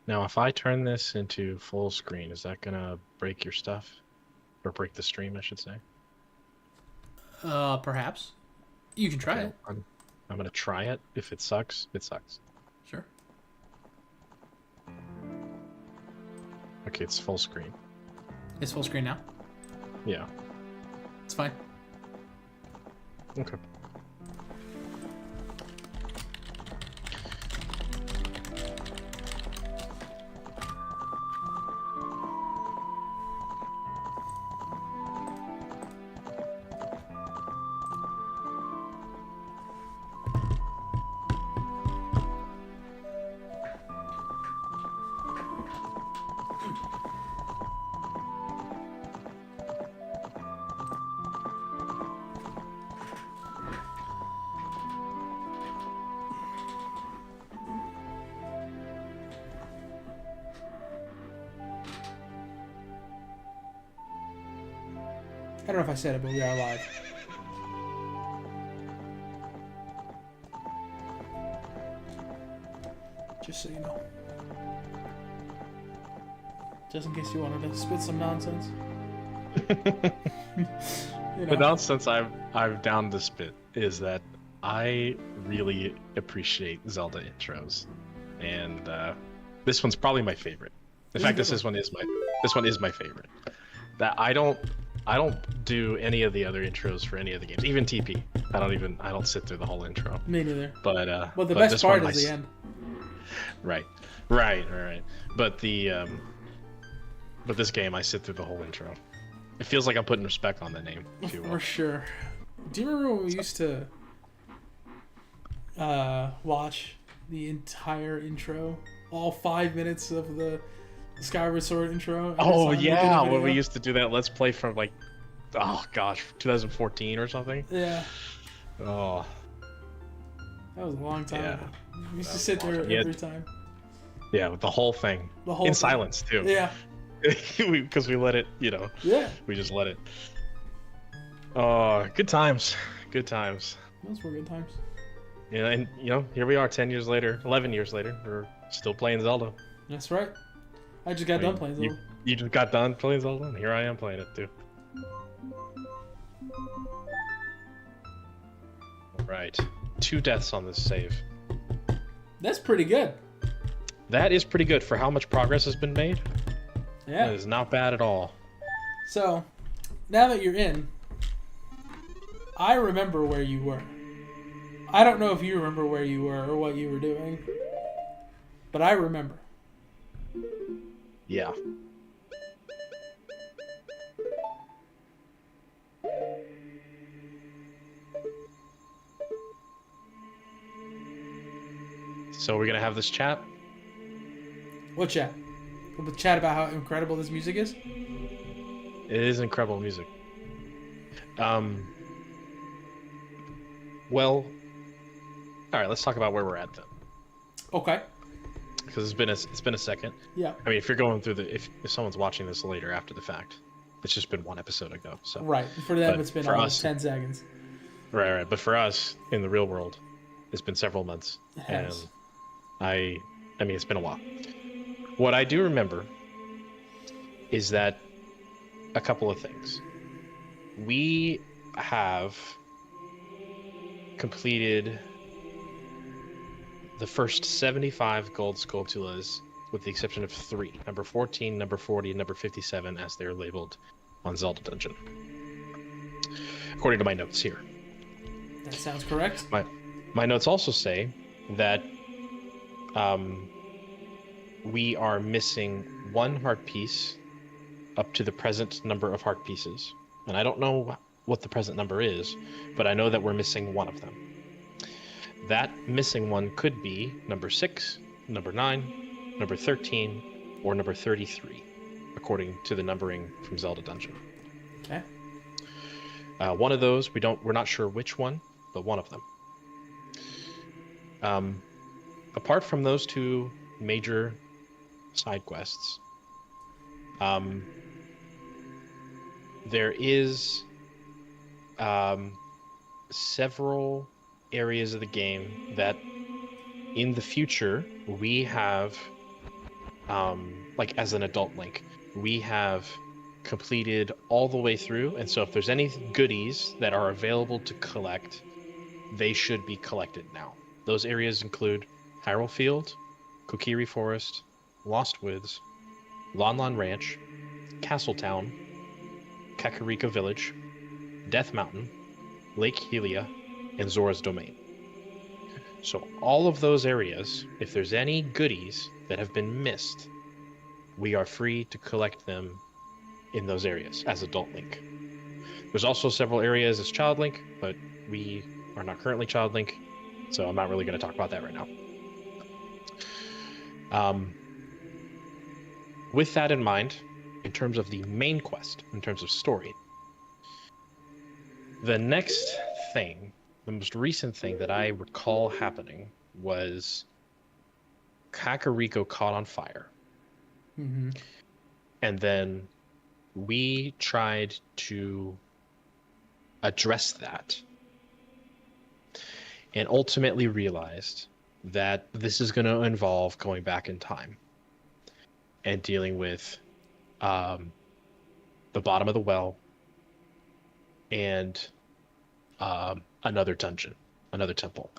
Now, if I turn this into full screen, is that gonna break your stuff? Or break the stream, I should say. Perhaps. You can try Okay, it. I'm gonna try it. If it sucks, it sucks. Sure. Okay, it's full screen. It's full screen now. Yeah. It's fine. Okay. I don't know if I said it, but we are live. Just so you know. Just in case you wanted to spit some nonsense. You The know. nonsense I've down to spit is that I really appreciate Zelda intros, and this one's probably my favorite. In fact, this one is my favorite. That I don't do any of the other intros for any of the games, even TP. I don't sit through the whole intro. Me neither. But Well, the but best this part one, is the end. Right. But but this game, I sit through the whole intro. It feels like I'm putting respect on the name, if you will. For sure. Do you remember when we used to watch the entire intro? All 5 minutes of the Skyward Sword intro? every Oh time we did a yeah, when we video? used to do that Let's Play from like, oh gosh, 2014 or something. Yeah. Oh That was a long time Yeah. ago. We used to That sit was a long there time. Yeah. every time. yeah, with the whole thing The whole in thing. silence too. Yeah. Because we let it, Yeah. we just let it. Oh, good times, good times. Those were good times. Yeah, and here we are, 10 years later, 11 years later, we're still playing Zelda. That's right. I just got done playing Zelda. You just got done playing Zelda, and here I am playing it too. Alright. 2 deaths on this save. That's pretty good. That is pretty good for how much progress has been made. Yeah. That is not bad at all. So, now that you're in, I remember where you were. I don't know if you remember where you were or what you were doing, but I remember. Yeah. So we're gonna have this chat? What chat? The chat about how incredible this music is? It is incredible music. Well, alright, let's talk about where we're at then. Okay. Because it's been a second. Yeah. I mean, if you're going through if someone's watching this later after the fact, it's just been one episode ago. So Right. For them, But it's been for almost us- 10 seconds. right. But for us in the real world, it's been several months, It has. and I mean, it's been a while. What I do remember is that a couple of things. We have completed the first 75 gold sculptulas, with the exception of 3, number 14, number 40, and number 57, as they're labeled on Zelda Dungeon, according to my notes here. That sounds correct. My notes also say that we are missing 1 heart piece up to the present number of heart pieces, and I don't know what the present number is, but I know that we're missing 1 of them. That missing one could be number 6, number 9, number 13, or number 33, according to the numbering from Zelda Dungeon. Okay. One of those we're not sure which one, but one of them. Apart from those 2 major side quests, there is several areas of the game that in the future we have like as an adult Link, we have completed all the way through, and so if there's any goodies that are available to collect, they should be collected now. Those areas include Hyrule Field, Kokiri Forest, Lost Woods, Lon Lon Ranch, Castletown, Kakariko Village, Death Mountain, Lake Helia, and Zora's Domain. So all of those areas, if there's any goodies that have been missed, we are free to collect them in those areas as Adult Link. There's also several areas as Child Link, but we are not currently Child Link, so I'm not really going to talk about that right now. With that in mind, in terms of the main quest, in terms of story, the next thing, the most recent thing that I recall happening was Kakariko caught on fire. Mm-hmm. And then we tried to address that and ultimately realized that this is going to involve going back in time and dealing with the bottom of the well and another dungeon, another temple.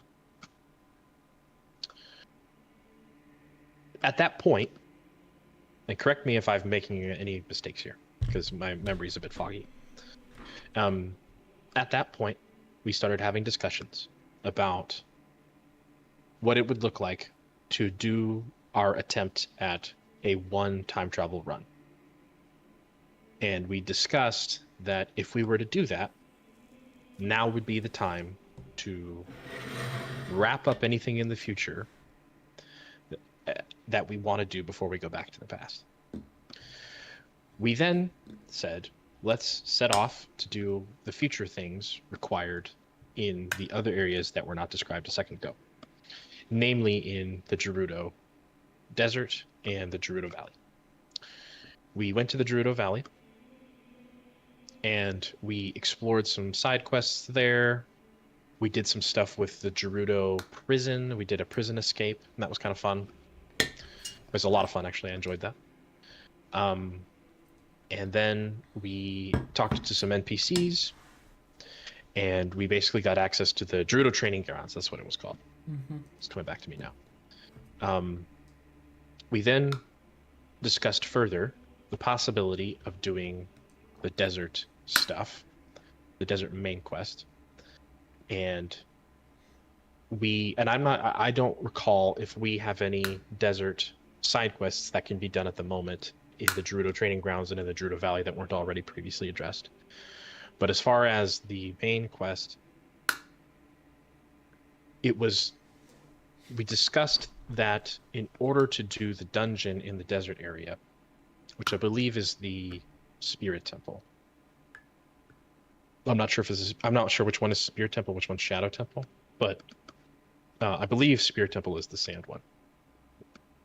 At that point, and correct me if I'm making any mistakes here, because my memory is a bit foggy. At that point, we started having discussions about what it would look like to do our attempt at a one time travel run. And we discussed that if we were to do that, now would be the time to wrap up anything in the future that we want to do before we go back to the past. We then said, let's set off to do the future things required in the other areas that were not described a second ago, namely in the Gerudo Desert and the Gerudo Valley. We went to the Gerudo Valley and we explored some side quests there. We did some stuff with the Gerudo prison. We did a prison escape, and that was kind of fun. It was a lot of fun, actually. I enjoyed that. And then we talked to some NPCs, and we basically got access to the Gerudo training grounds. That's what it was called. Mm-hmm. It's coming back to me now. We then discussed further the possibility of doing the desert stuff, the desert main quest. And I don't recall if we have any desert side quests that can be done at the moment in the Gerudo training grounds and in the Gerudo Valley that weren't already previously addressed. But as far as the main quest, we discussed that in order to do the dungeon in the desert area, which I believe is the Spirit Temple. I'm not sure which one is Spirit Temple, which one's Shadow Temple, but I believe Spirit Temple is the sand one.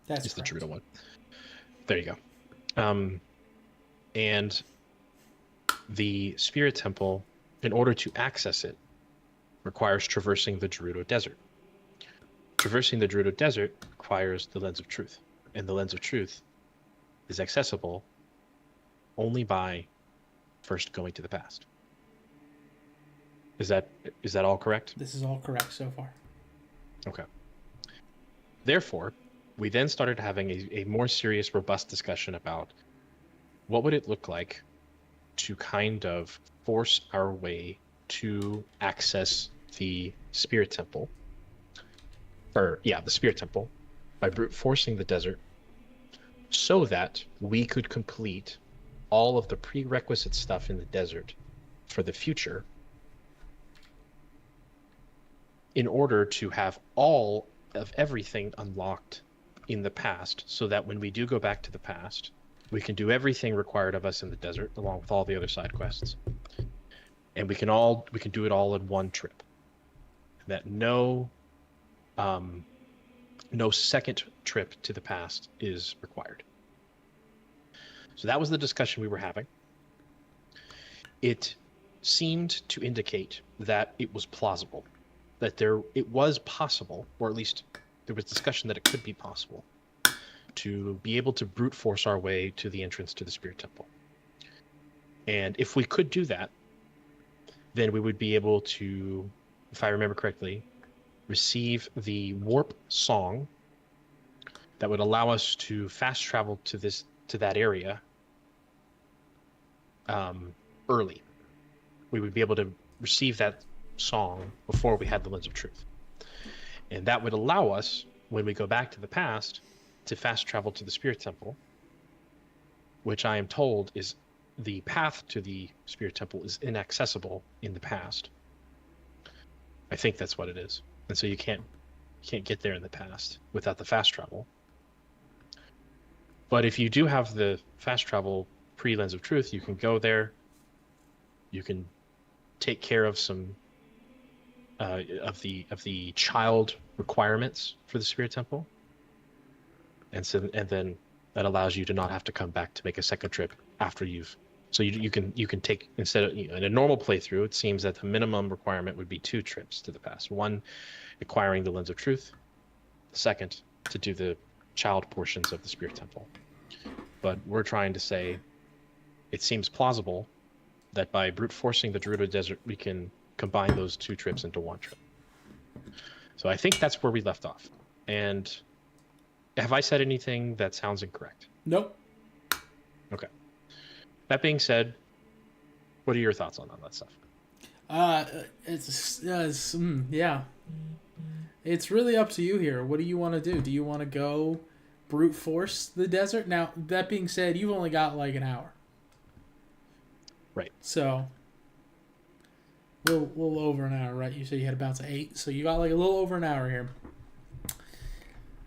That's the Gerudo one. There you go. And the Spirit Temple, in order to access it, requires traversing the Gerudo Desert. Traversing the Gerudo Desert requires the Lens of Truth, and the Lens of Truth is accessible only by first going to the past. Is that all correct? This is all correct so far. Okay. Therefore, we then started having a more serious, robust discussion about what would it look like to kind of force our way to access the Spirit Temple. The Spirit Temple, by brute forcing the desert, so that we could complete all of the prerequisite stuff in the desert for the future, in order to have all of everything unlocked in the past, so that when we do go back to the past, we can do everything required of us in the desert, along with all the other side quests, and we can do it all in one trip. That no second trip to the past is required. So that was the discussion we were having. It seemed to indicate that it was plausible, that it was possible, or at least there was discussion that it could be possible, to be able to brute force our way to the entrance to the Spirit Temple. And if we could do that, then we would be able to, if I remember correctly, receive the warp song that would allow us to fast travel to that area early. We would be able to receive that song before we had the Lens of Truth. And that would allow us, when we go back to the past, to fast travel to the Spirit Temple, which I am told is the path to the Spirit Temple is inaccessible in the past. I think that's what it is. And so you can't get there in the past without the fast travel. But if you do have the fast travel pre-Lens of Truth, you can go there. You can take care of some of the child requirements for the Spirit Temple, and then that allows you to not have to come back to make a second trip after you've. So you can take, instead of, in a normal playthrough, it seems that the minimum requirement would be 2 trips to the past. One, acquiring the Lens of Truth. The second, to do the child portions of the Spirit Temple. But we're trying to say, it seems plausible that by brute forcing the Gerudo Desert, we can combine those 2 trips into 1 trip. So I think that's where we left off. And have I said anything that sounds incorrect? Nope. Okay. That being said, what are your thoughts on all that stuff? Yeah. It's really up to you here. What do you want to do? Do you want to go brute force the desert? Now, that being said, you've only got like an hour. Right. So, a little over an hour, right? You said you had to bounce at 8, so you got like a little over an hour here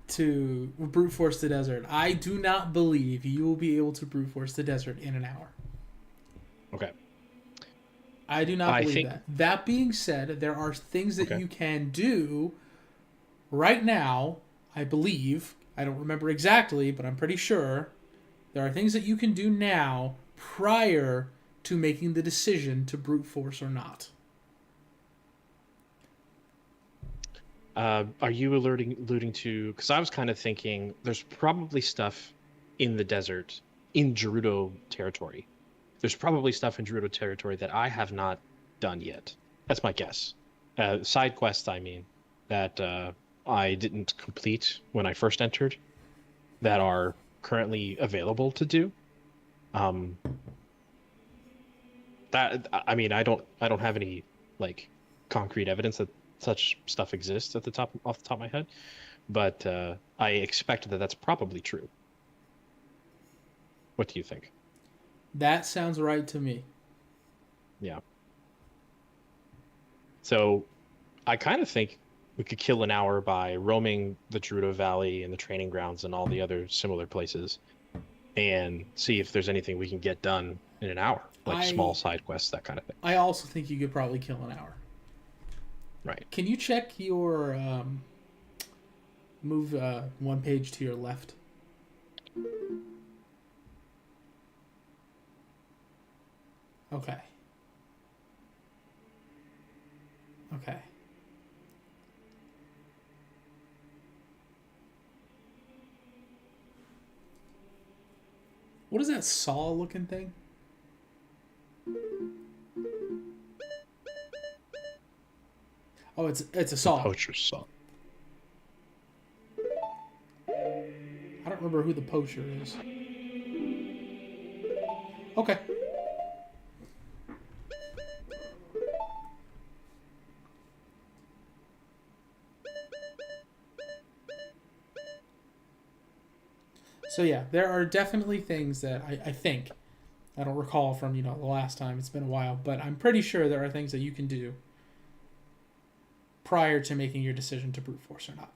to brute force the desert. I do not believe you will be able to brute force the desert in an hour. Okay. I do not believe that. That being said, there are things that you can do right now, I believe. I don't remember exactly, but I'm pretty sure. There are things that you can do now prior to making the decision to brute force or not. Are you alluding to... Because I was kind of thinking there's probably stuff in the desert, in Gerudo territory. There's probably stuff in Gerudo territory that I have not done yet. That's my guess. Side quests, I mean, that I didn't complete when I first entered, that are currently available to do. That, I mean, I don't have any like concrete evidence that such stuff exists off the top of my head, but I expect that that's probably true. What do you think? That sounds right to me. Yeah. So I kind of think we could kill an hour by roaming the Gerudo Valley and the training grounds and all the other similar places and see if there's anything we can get done in an hour, like small side quests, that kind of thing. I also think you could probably kill an hour. Right. Can you check your move 1 page to your left? Okay. Okay. What is that saw-looking thing? Oh, it's a saw. The poacher's saw. I don't remember who the poacher is. Okay. So yeah, there are definitely things that I think, I don't recall from, the last time, it's been a while, but I'm pretty sure there are things that you can do prior to making your decision to brute force or not.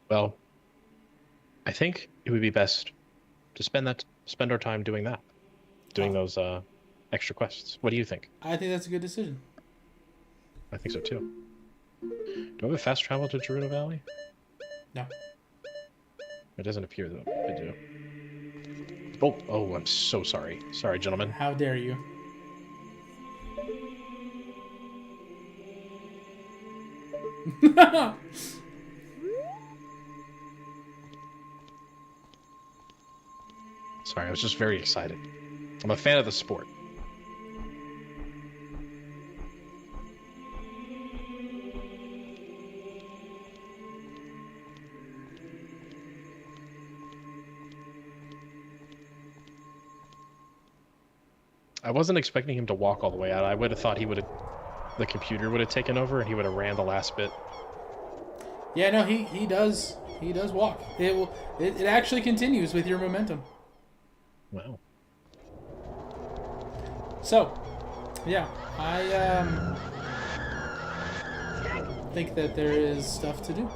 Well, I think it would be best to spend our time doing that, those extra quests. What do you think? I think that's a good decision. I think so too. Do I have a fast travel to Gerudo Valley? No. It doesn't appear that I do. Oh, I'm so sorry. Sorry, gentlemen. How dare you? Sorry, I was just very excited. I'm a fan of the sport. I wasn't expecting him to walk all the way out. I would have thought the computer would have taken over and he would have ran the last bit. Yeah, no, he does walk. It actually continues with your momentum. Wow. So, yeah, I think that there is stuff to do.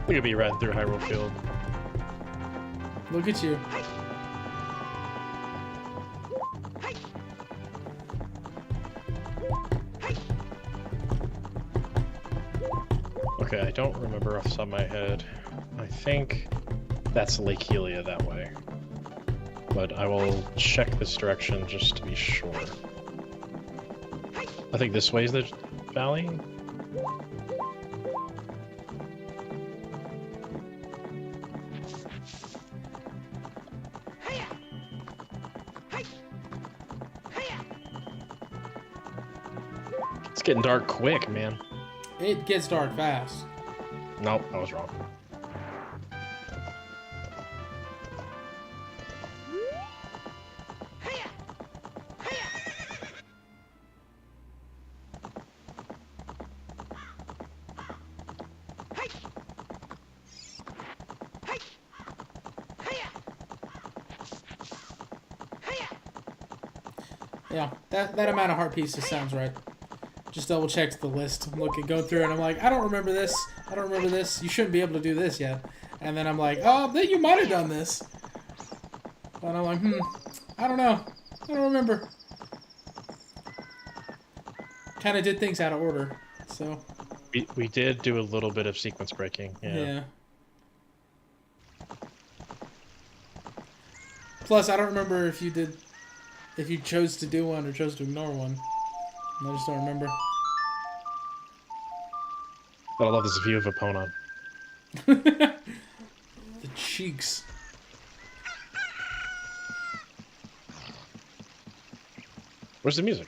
Look at me riding through Hyrule Field. Look at you. Okay, I don't remember off the top of my head. I think that's Lake Helia that way. But I will check this direction just to be sure. I think this way is the valley? It's getting dark quick, man. It gets dark fast. Nope, I was wrong. Yeah, that amount of heart pieces sounds right. Just double checked the list. I'm looking, going through, and I'm like, I don't remember this. I don't remember this. You shouldn't be able to do this yet. And then I'm like, oh, then you might have done this. And I'm like, I don't know. I don't remember. Kind of did things out of order, so. We did do a little bit of sequence breaking. Yeah. Plus, I don't remember if you chose to do one or chose to ignore one. I just don't remember. But I love this view of Epona. The cheeks. Where's the music?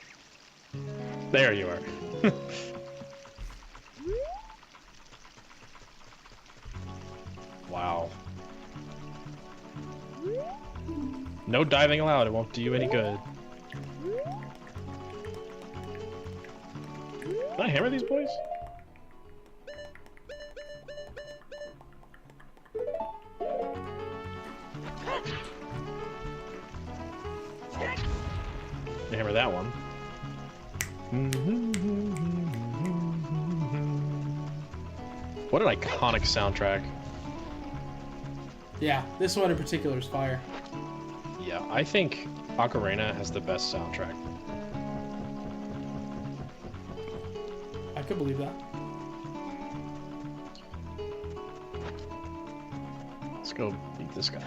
There you are. Wow. No diving allowed, it won't do you any good. Can I hammer these boys? Hammer that one. What an iconic soundtrack. Yeah, this one in particular is fire. Yeah, I think Ocarina has the best soundtrack. I could believe that. Let's go beat this guy.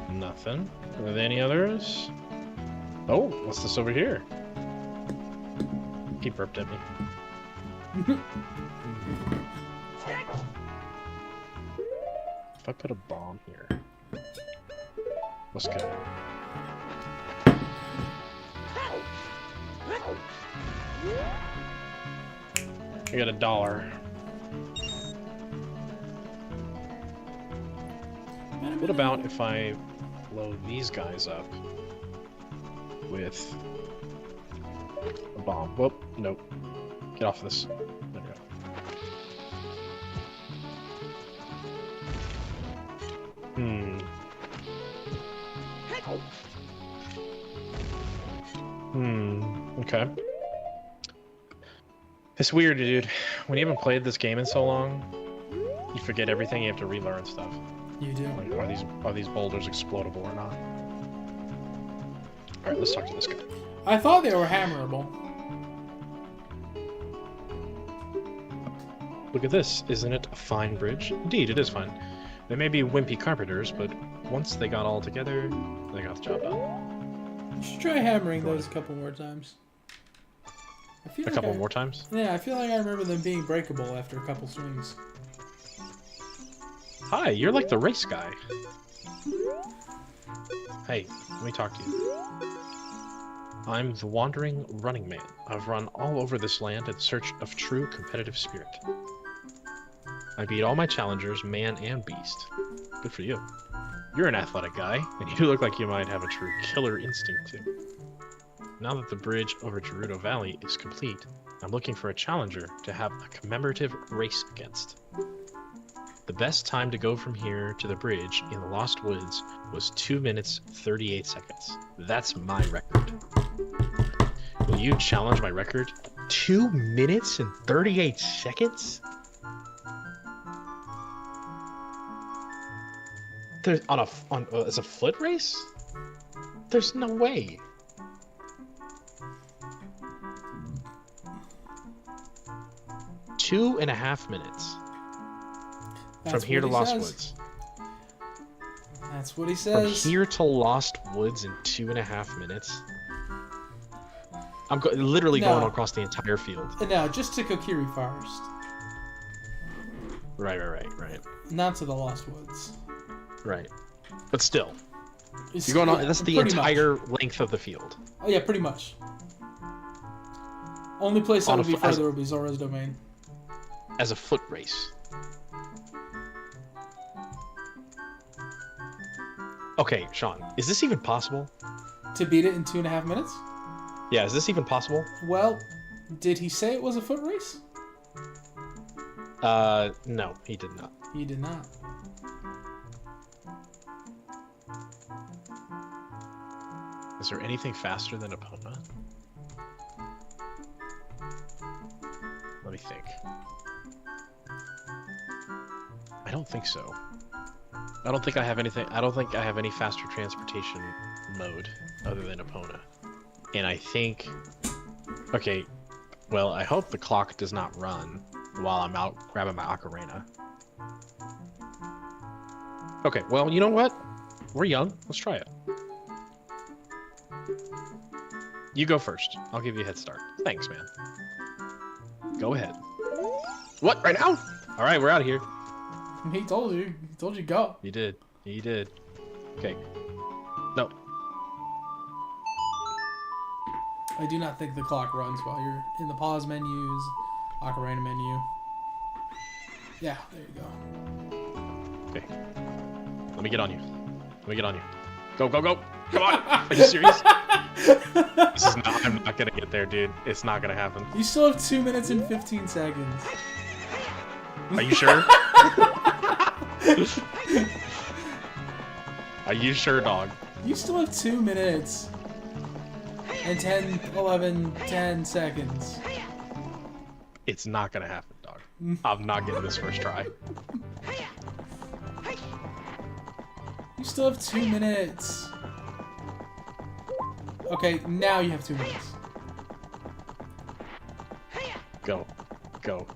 Nothing. Are there any others? Oh, what's this over here? He burped at me. If I put a bomb here, what's good? I got $1. What about if I blow these guys up with a bomb? Whoop, nope. Get off this. There we go. Hmm. Okay. It's weird, dude. When you haven't played this game in so long, you forget everything. You have to relearn stuff. You do. Like, are these boulders explodable or not? All right, let's talk to this guy. I thought they were hammerable. Look at this. Isn't it a fine bridge? Indeed, it is fine. They may be wimpy carpenters, but once they got all together, they got the job done. You should try hammering those a couple more times. I feel A couple more times? Yeah, I feel like I remember them being breakable after a couple swings. Hi, you're like the race guy. Hey, let me talk to you. I'm the wandering running man. I've run all over this land in search of true competitive spirit. I beat all my challengers, man and beast. Good for you. You're an athletic guy, and you look like you might have a true killer instinct too. Now that the bridge over Gerudo Valley is complete, I'm looking for a challenger to have a commemorative race against. The best time to go from here to the bridge in the Lost Woods was 2 minutes 38 seconds. That's my record. Will you challenge my record? 2 minutes and 38 seconds? There's as a foot race? There's no way. Two and a half minutes. That's from here to what he Lost says. Woods. That's what he From says. here to Lost Woods in 2.5 minutes. I'm literally No. going across the entire field. No, just to Kokiri Forest. Right. Not to the Lost Woods. Right. But still, It's, you're going on. That's the pretty entire much. length of the field. Oh yeah, pretty much. Only place that On a would be fo- as- further would be Zora's Domain. As a foot race. Okay, Sean, is this even possible? To beat it in 2.5 minutes? Yeah, is this even possible? Well, did he say it was a foot race? No, he did not. He did not. Is there anything faster than Epona? Let me think. I don't think so. I don't think I have anything. I don't think I have any faster transportation mode other than Epona. And I think. Okay, well, I hope the clock does not run while I'm out grabbing my Ocarina. Okay, well, you know what? We're young. Let's try it. You go first. I'll give you a head start. Thanks, man. Go ahead. What? Right now? All right, we're out of here. He told you. He told you go. You did. You did. Okay. No. I do not think the clock runs while you're in the pause menus, Ocarina menu. Yeah, there you go. Okay. Let me get on you. Let me get on you. Go, go, go! Come on! Are you serious? This is not. I'm not gonna get there, dude. It's not gonna happen. You still have 2 minutes and 15 seconds. Are you sure? Are you sure, dog? You still have 2 minutes and 10, 11, 10 seconds. It's not gonna happen, dog. I'm not getting this first try. You still have 2 minutes. Okay, now you have 2 minutes. Go. Go.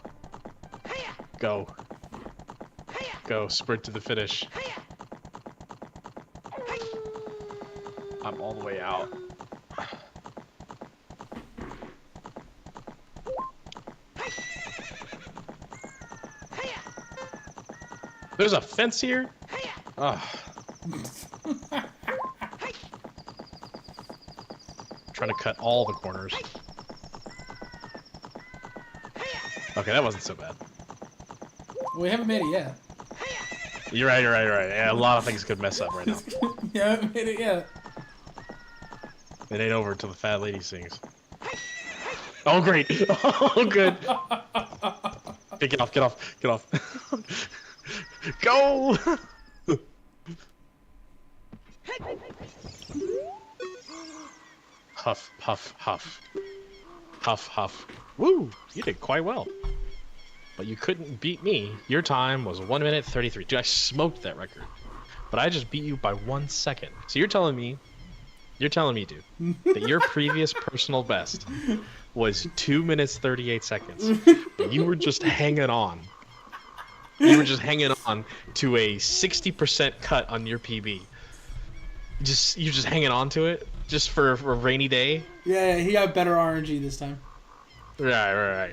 Go. Go. Sprint to the finish. I'm all the way out. There's a fence here? Ugh. Trying to cut all the corners. Okay, that wasn't so bad. We haven't made it yet. You're right. Yeah, a lot of things could mess up right now. You haven't made it yet. It ain't over until the fat lady sings. Oh, great. Oh, good. Okay, get off. Go! Huff, puff, huff. Huff, huff. Woo! You did quite well. But you couldn't beat me. Your time was 1 minute 33. Dude, I smoked that record. But I just beat you by 1 second. So you're telling me, dude, that your previous personal best was 2 minutes 38 seconds. But you were just hanging on. You were just hanging on to a 60% cut on your PB. You're just hanging on to it just for a rainy day. Yeah, he got better RNG this time. Right.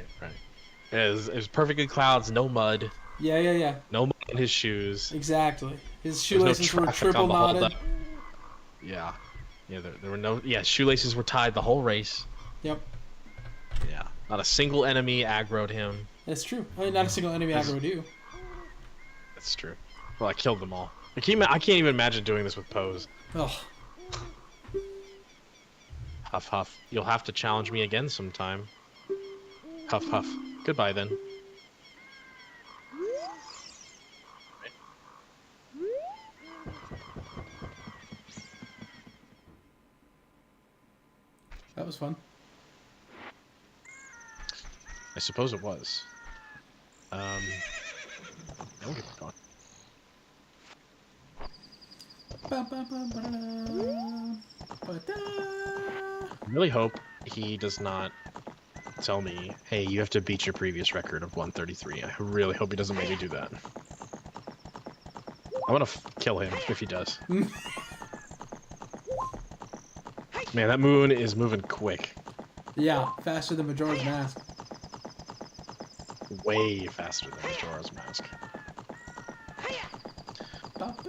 It was perfectly clouds, no mud. Yeah. No mud in his shoes. Exactly. His shoelaces were triple knotted. Yeah. There were no. Yeah, shoelaces were tied the whole race. Yep. Yeah. Not a single enemy aggroed him. That's true. I mean, not a single enemy aggroed you. That's true. Well, I killed them all. I can't even imagine doing this with Pose. Oh. Huff, huff. You'll have to challenge me again sometime. Huff, huff. Goodbye, then. That was fun. I suppose it was. I'll get going. I really hope he does not tell me, hey, you have to beat your previous record of 133. I really hope he doesn't make me do that. I want to kill him if he does. Man, that moon is moving quick. Yeah, faster than Majora's Mask. Way faster than Majora's Mask.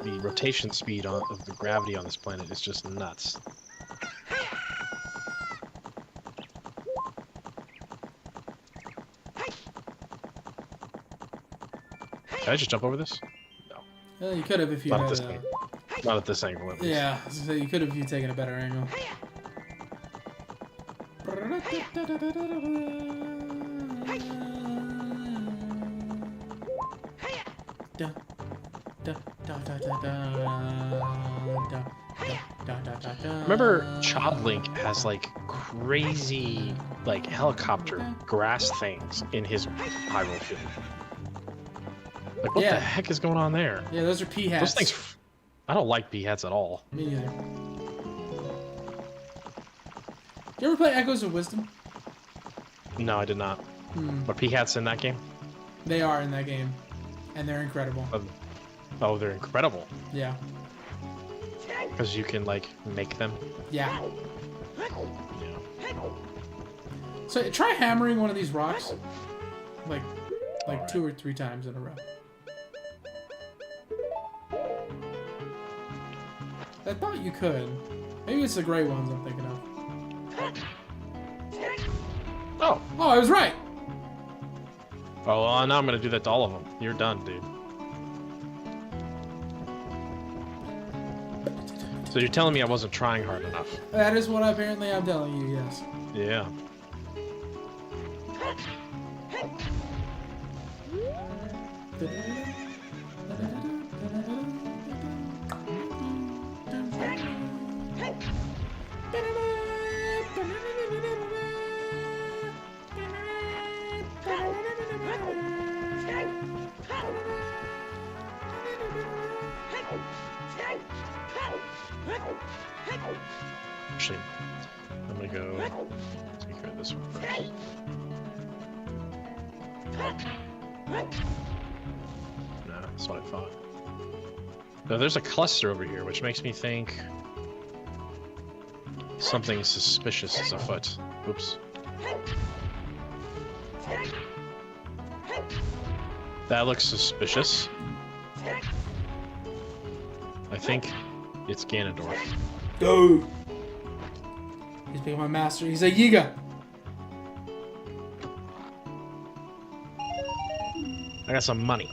The rotation speed of the gravity on this planet is just nuts. Can I just jump over this? No. Yeah, you could have if you Not had at this angle. Not at this angle, at least. Yeah, so you could have if you taken a better angle. Remember, Child Link has like crazy, like helicopter grass things in his Hyrule field. Like, what the heck is going on there? Yeah, those are pea hats. Those things, I don't like pea hats at all. Me neither. Did you ever play Echoes of Wisdom? No, I did not. Are pea hats in that game? They are in that game, and they're incredible. Oh, they're incredible. Yeah. Because you can like make them. Yeah. So try hammering one of these rocks, like 2 or 3 times in a row. I thought you could. Maybe it's the gray ones I'm thinking of. Oh, I was right. Oh, well, now I'm gonna do that to all of them. You're done, dude. So you're telling me I wasn't trying hard enough? That is what apparently I'm telling you, yes. Yeah. Actually, I'm gonna go take care of this one first. No, that's what I thought. No, there's a cluster over here, which makes me think something suspicious is afoot. Oops. That looks suspicious. I think it's Ganondorf. Go! He's become my master. He's a Yiga! I got some money.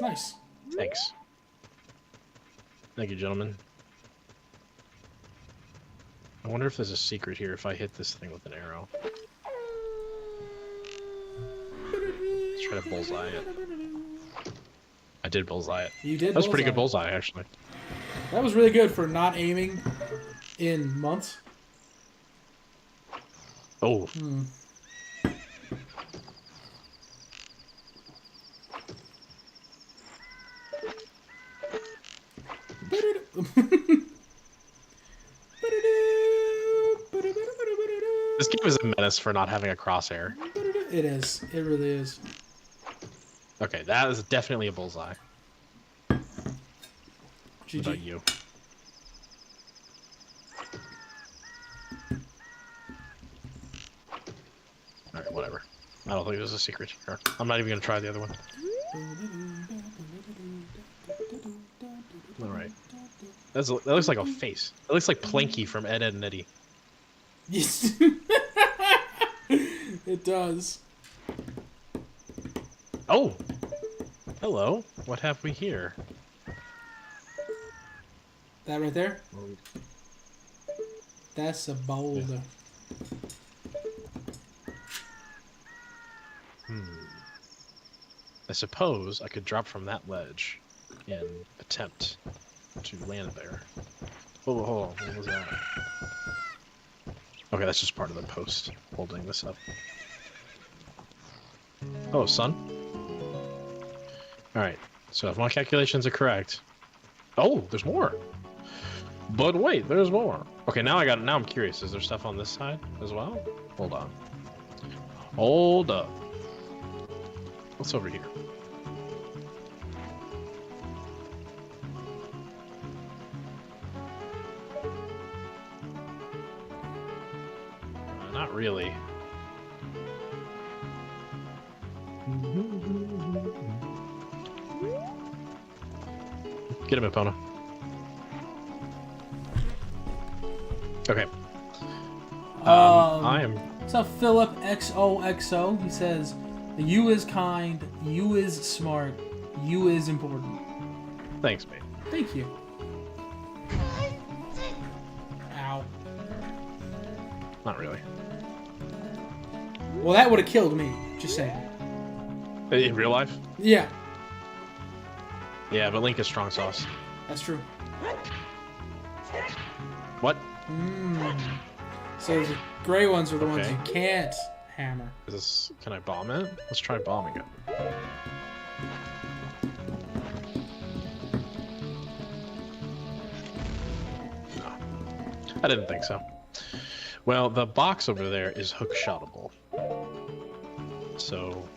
Nice. Thanks. Thank you, gentlemen. I wonder if there's a secret here if I hit this thing with an arrow. Let's try to bullseye it. I did bullseye it. You did. That was a pretty good bullseye, actually. That was really good for not aiming in months. Oh. This game is a menace for not having a crosshair. It is. It really is. Okay, that is definitely a bullseye. What about GG. you? Alright, whatever. I don't think there's a secret here. I'm not even going to try the other one. Alright. That looks like a face. It looks like Planky from Ed, Edd and Eddy. Yes. It does. Oh! Hello. What have we here? That right there? That's a boulder. I suppose I could drop from that ledge and attempt to land there. Oh, hold on. What was that? Okay, that's just part of the post holding this up. Oh, sun. Alright, so if my calculations are correct... Oh, there's more! But wait, there's more. Okay, now I'm curious. Is there stuff on this side as well? Hold on. Hold up. What's over here? Not really. Get him, Epona. Okay. I am... What's up, Philip XOXO? He says, you is kind, you is smart, you is important. Thanks, mate. Thank you. Ow. Not really. Well, that would have killed me. Just saying. In real life? Yeah, Yeah, but Link is strong sauce. that's true. What? So the gray ones are the ones Okay. you can't hammer. Is this... Can I bomb it? Let's try bombing it. No. I didn't think so. Well, the box over there is hook-shotable. So...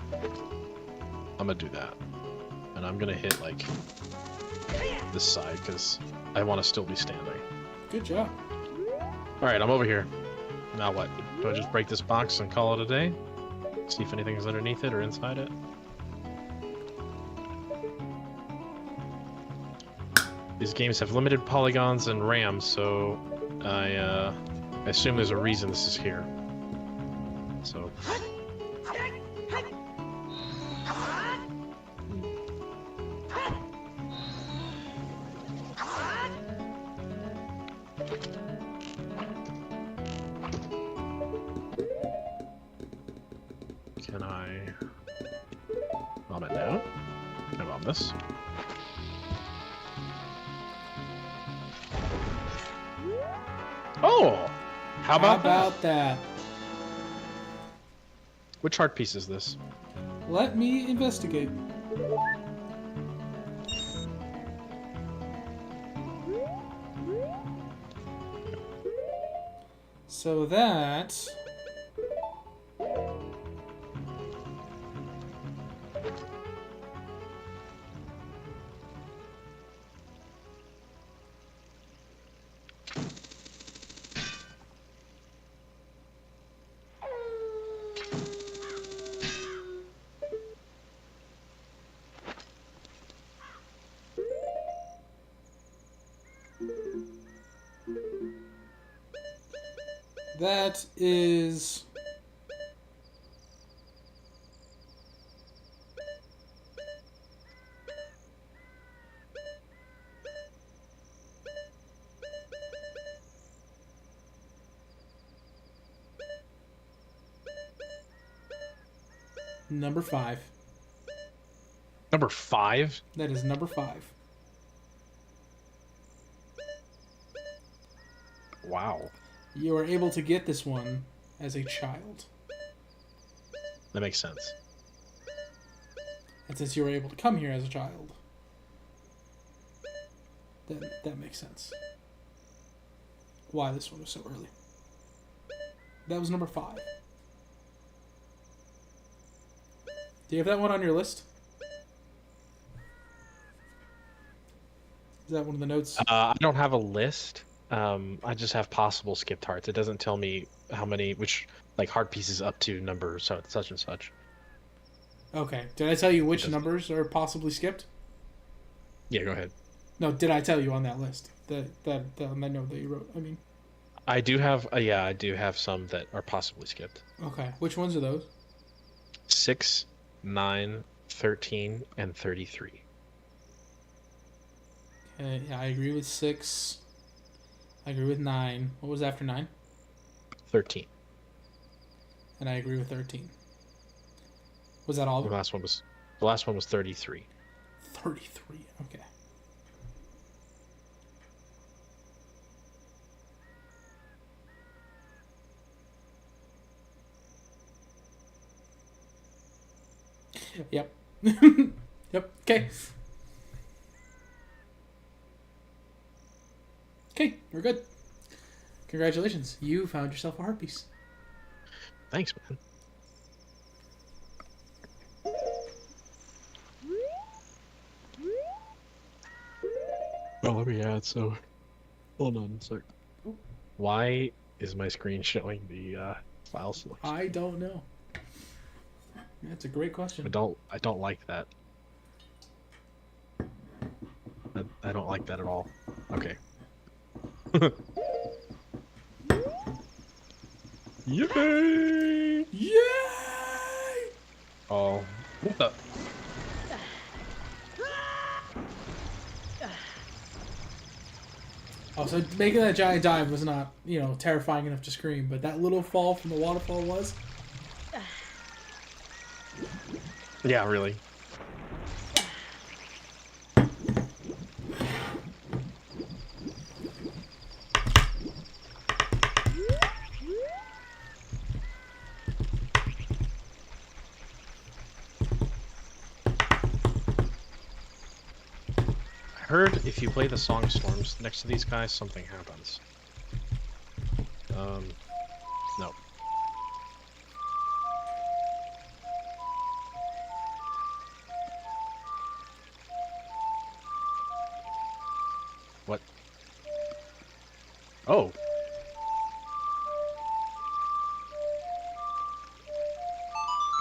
I'm gonna do that. And I'm gonna hit, like, this side, because I want to still be standing. Good job. Alright, I'm over here. Now what? Do I just break this box and call it a day? See if anything's underneath it or inside it? These games have limited polygons and RAM, so I assume there's a reason this is here. So... Can I bomb it now? Can I bomb this? Oh! How about that? that? Which heart piece is this? Let me investigate. So that... That is... number 5. Number 5? That is number 5. Wow. You were able to get this one as a child. That makes sense. And since you were able to come here as a child, then that makes sense. Why this one was so early. That was number 5. Do you have that one on your list? Is that one of the notes? I don't have a list. I just have possible skipped hearts. It doesn't tell me how many, which like heart pieces up to number such and such. Okay. Did I tell you which numbers are possibly skipped? Yeah, go ahead. No, did I tell you on that list? That note that you wrote, I mean. I do have, I do have some that are possibly skipped. Okay. Which ones are those? 6, 9, 13, and 33. Okay, yeah, I agree with 6. I agree with 9. What was after 9? 13. And I agree with 13. Was that all? The last one was 33. 33. Okay. Yep. Yep. Okay. Okay, we're good. Congratulations. You found yourself a heart piece. Thanks, man. Oh, let me add, so hold on a sec. Why is my screen showing the file selection? I don't know. That's a great question. I don't like that. I don't like that at all. Okay. Yay! Yay! Oh, what the? Oh, so making that giant dive was not, terrifying enough to scream, but that little fall from the waterfall was. Yeah, really. I heard if you play the song Storms next to these guys, something happens. No. What? Oh.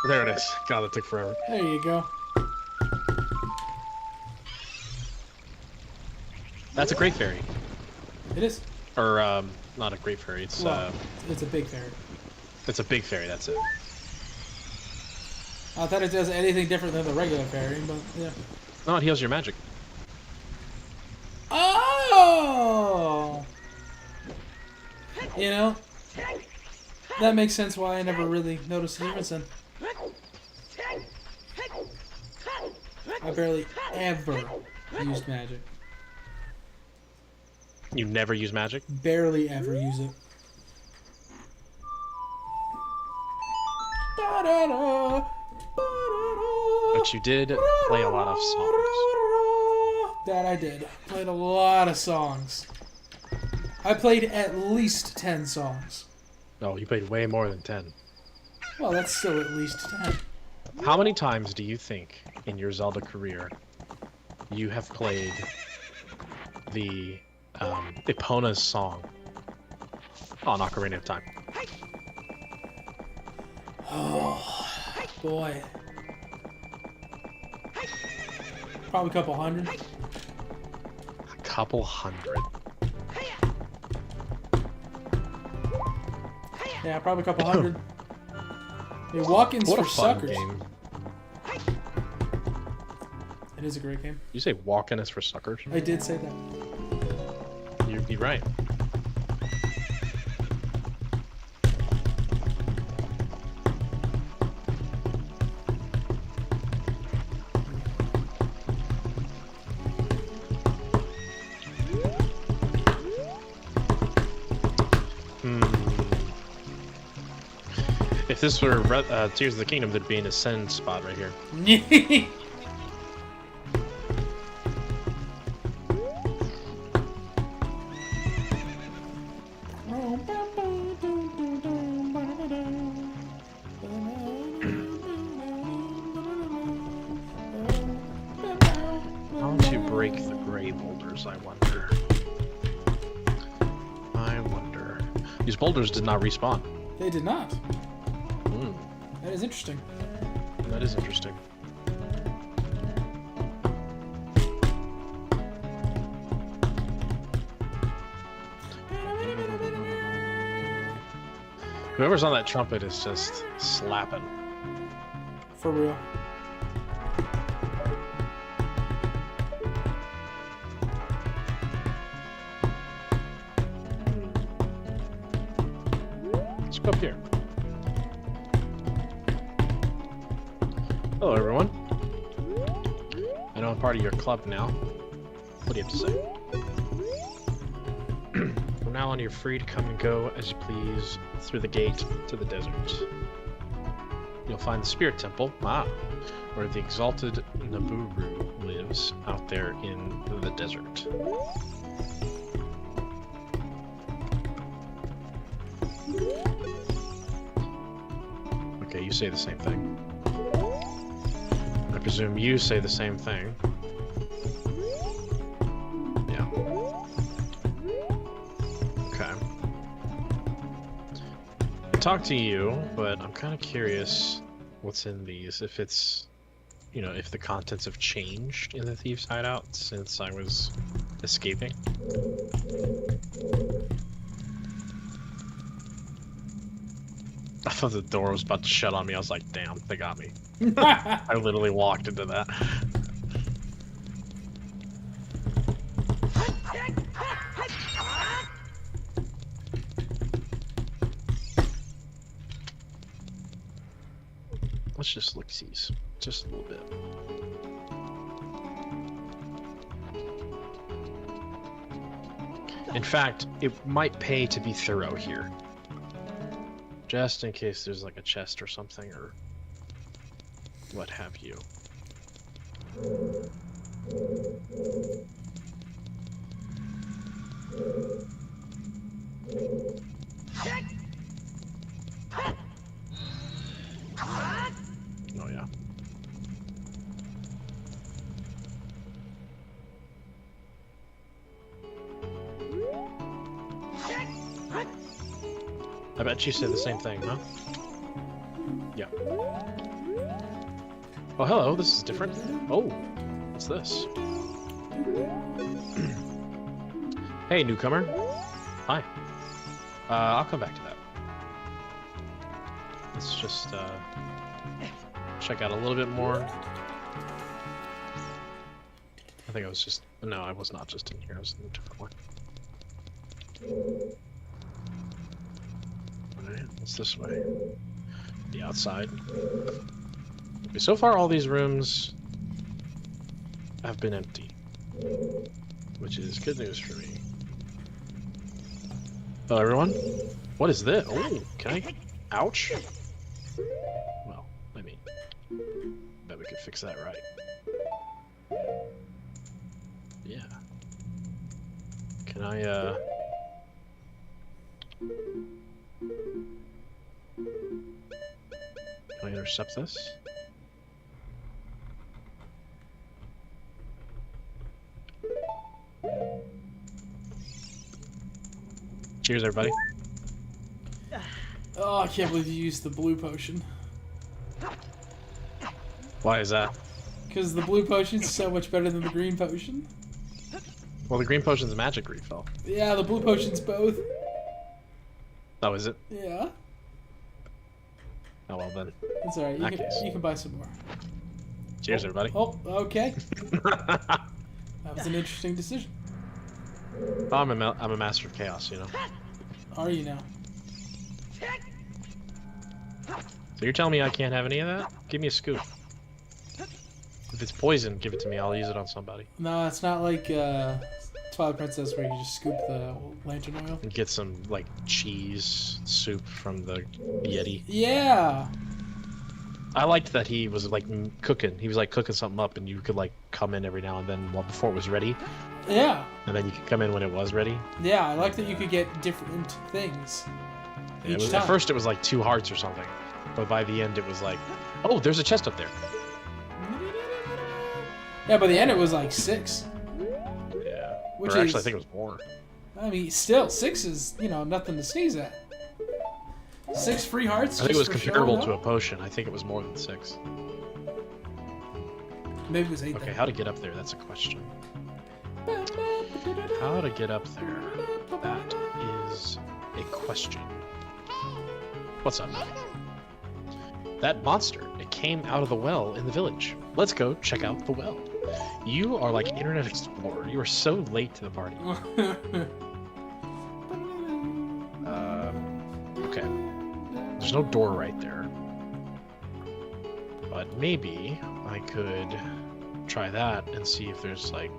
There it is. God, that took forever. There you go. That's a great fairy. It is. Or, not a great fairy. It's, it's a big fairy. It's a big fairy, that's it. I thought it does anything different than the regular fairy, but yeah. No, it heals your magic. Oh! That makes sense why I never really noticed the difference then. I barely ever used magic. You never use magic? Barely ever use it. But you did play a lot of songs. That I did. Played a lot of songs. I played at least 10 songs. No, you played way more than 10. Well, that's still at least 10. How many times do you think in your Zelda career you have played the Epona's song on Ocarina of Time? Oh, boy. Probably a couple hundred. A couple hundred. Yeah, probably a couple hundred. Hey, walk-ins for suckers. Game. It is a great game. You say walk-in is for suckers? I did say that. You'd be right. If this were Tears of the Kingdom, there'd be an ascend spot right here. How to break the gray boulders, I wonder. These boulders did not respawn. They did not. Hmm. That is interesting. That is interesting. Whoever's on that trumpet is just slapping. For real. Let's go up here. Hello, everyone. I know I'm part of your club now. What do you have to say? From now on, you're free to come and go as you please through the gate to the desert. You'll find the Spirit Temple, where the exalted Naburu lives out there in the desert. Okay, you say the same thing. I presume you say the same thing. Yeah. Okay. I talked to you, but I'm kind of curious what's in these. If it's, you know, if the contents have changed in the Thieves' Hideout since I was escaping. I thought the door was about to shut on me. I was like, damn, they got me. I literally walked into that. Let's just look these. Just a little bit. In fact, it might pay to be thorough here. Just in case there's like a chest or something, or what have you. Oh yeah. I bet you said the same thing, huh? Yeah. Oh, hello, this is different. Oh, what's this? Hey, newcomer. Hi. I'll come back to that. Let's just, check out a little bit more. I think I was just... No, I was not just in here, I was in a different one. What's this way? The outside. Okay, so far all these rooms have been empty, which is good news for me. Hello everyone. What is this? Oh, can I? Ouch. Well, I mean, bet we could fix that right. Yeah. Can I, Can I intercept this? Cheers, everybody. Oh, I can't believe you used the blue potion. Why is that? Because the blue potion's so much better than the green potion. Well, the green potion's a magic refill. Yeah, the blue potion's both. Oh, is it? Yeah. Oh, well then. That's alright, you can buy some more. Cheers, everybody. Oh, okay. That was an interesting decision. Oh, I'm a master of chaos, you know. Are you now? So you're telling me I can't have any of that? Give me a scoop. If it's poison, give it to me. I'll use it on somebody. No, it's not like Twilight Princess where you just scoop the lantern oil. And get some, like, cheese soup from the Yeti. Yeah. I liked that he was, like, cooking. He was, like, cooking something up, and you could, like, come in every now and then before it was ready. Yeah. And then you could come in when it was ready. Yeah, I like that you could get different things each time. At first, it was, like, 2 hearts or something. But by the end, it was like, oh, there's a chest up there. Yeah, by the end, it was, like, 6. Yeah. Which or actually, I think it was more. I mean, still, 6 is, you know, nothing to sneeze at. 6 free hearts. I think it was comparable to a potion. I think it was more than 6. Maybe it was 8. Okay, then. how to get up there? That's a question. How to get up there? That is a question. What's up? That monster. It came out of the well in the village. Let's go check out the well. You are like Internet Explorer. You are so late to the party. Okay. There's no door right there. But maybe I could try that and see if there's like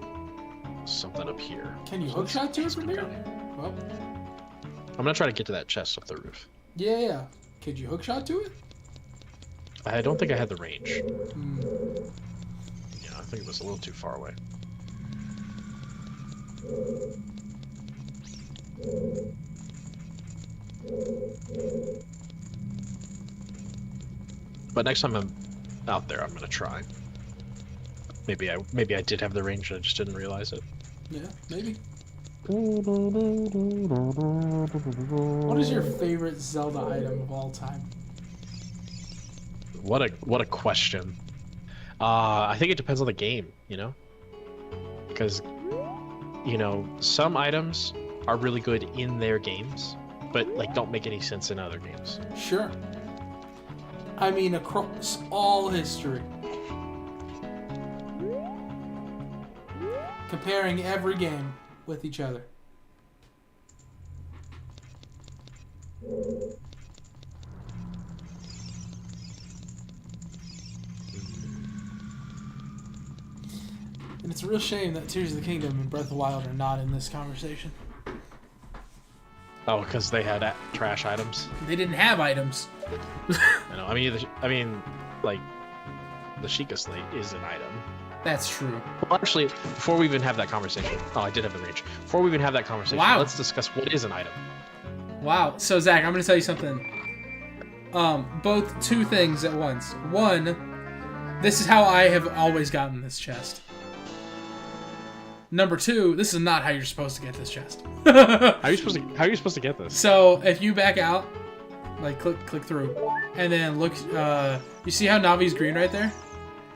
something up here. Can you hookshot to it from here? Well, I'm gonna try to get to that chest up the roof. yeah. Could you hookshot to it? I don't think I had the range. Hmm. Yeah, I think it was a little too far away. But next time I'm out there, I'm gonna try. Maybe I did have the range, I just didn't realize it. Yeah, maybe. What is your favorite Zelda item of all time? What a question. I think it depends on the game, you know? Because, you know, some items are really good in their games, but like don't make any sense in other games. Sure. I mean, across all history. Comparing every game with each other. And it's a real shame that Tears of the Kingdom and Breath of the Wild are not in this conversation. Oh, because they had trash items. They didn't have items. I know. I mean, like the Sheikah Slate is an item. That's true. Well, actually, before we even have that conversation, oh, I did have the range. Before we even have that conversation, Wow. Let's discuss what is an item. Wow. So Zach, I'm going to tell you something. Both two things at once. One, this is how I have always gotten this chest. Number two, this is not how you're supposed to get this chest. How are you supposed to get this? So if you back out, like click through, and then look, you see how Navi's green right there?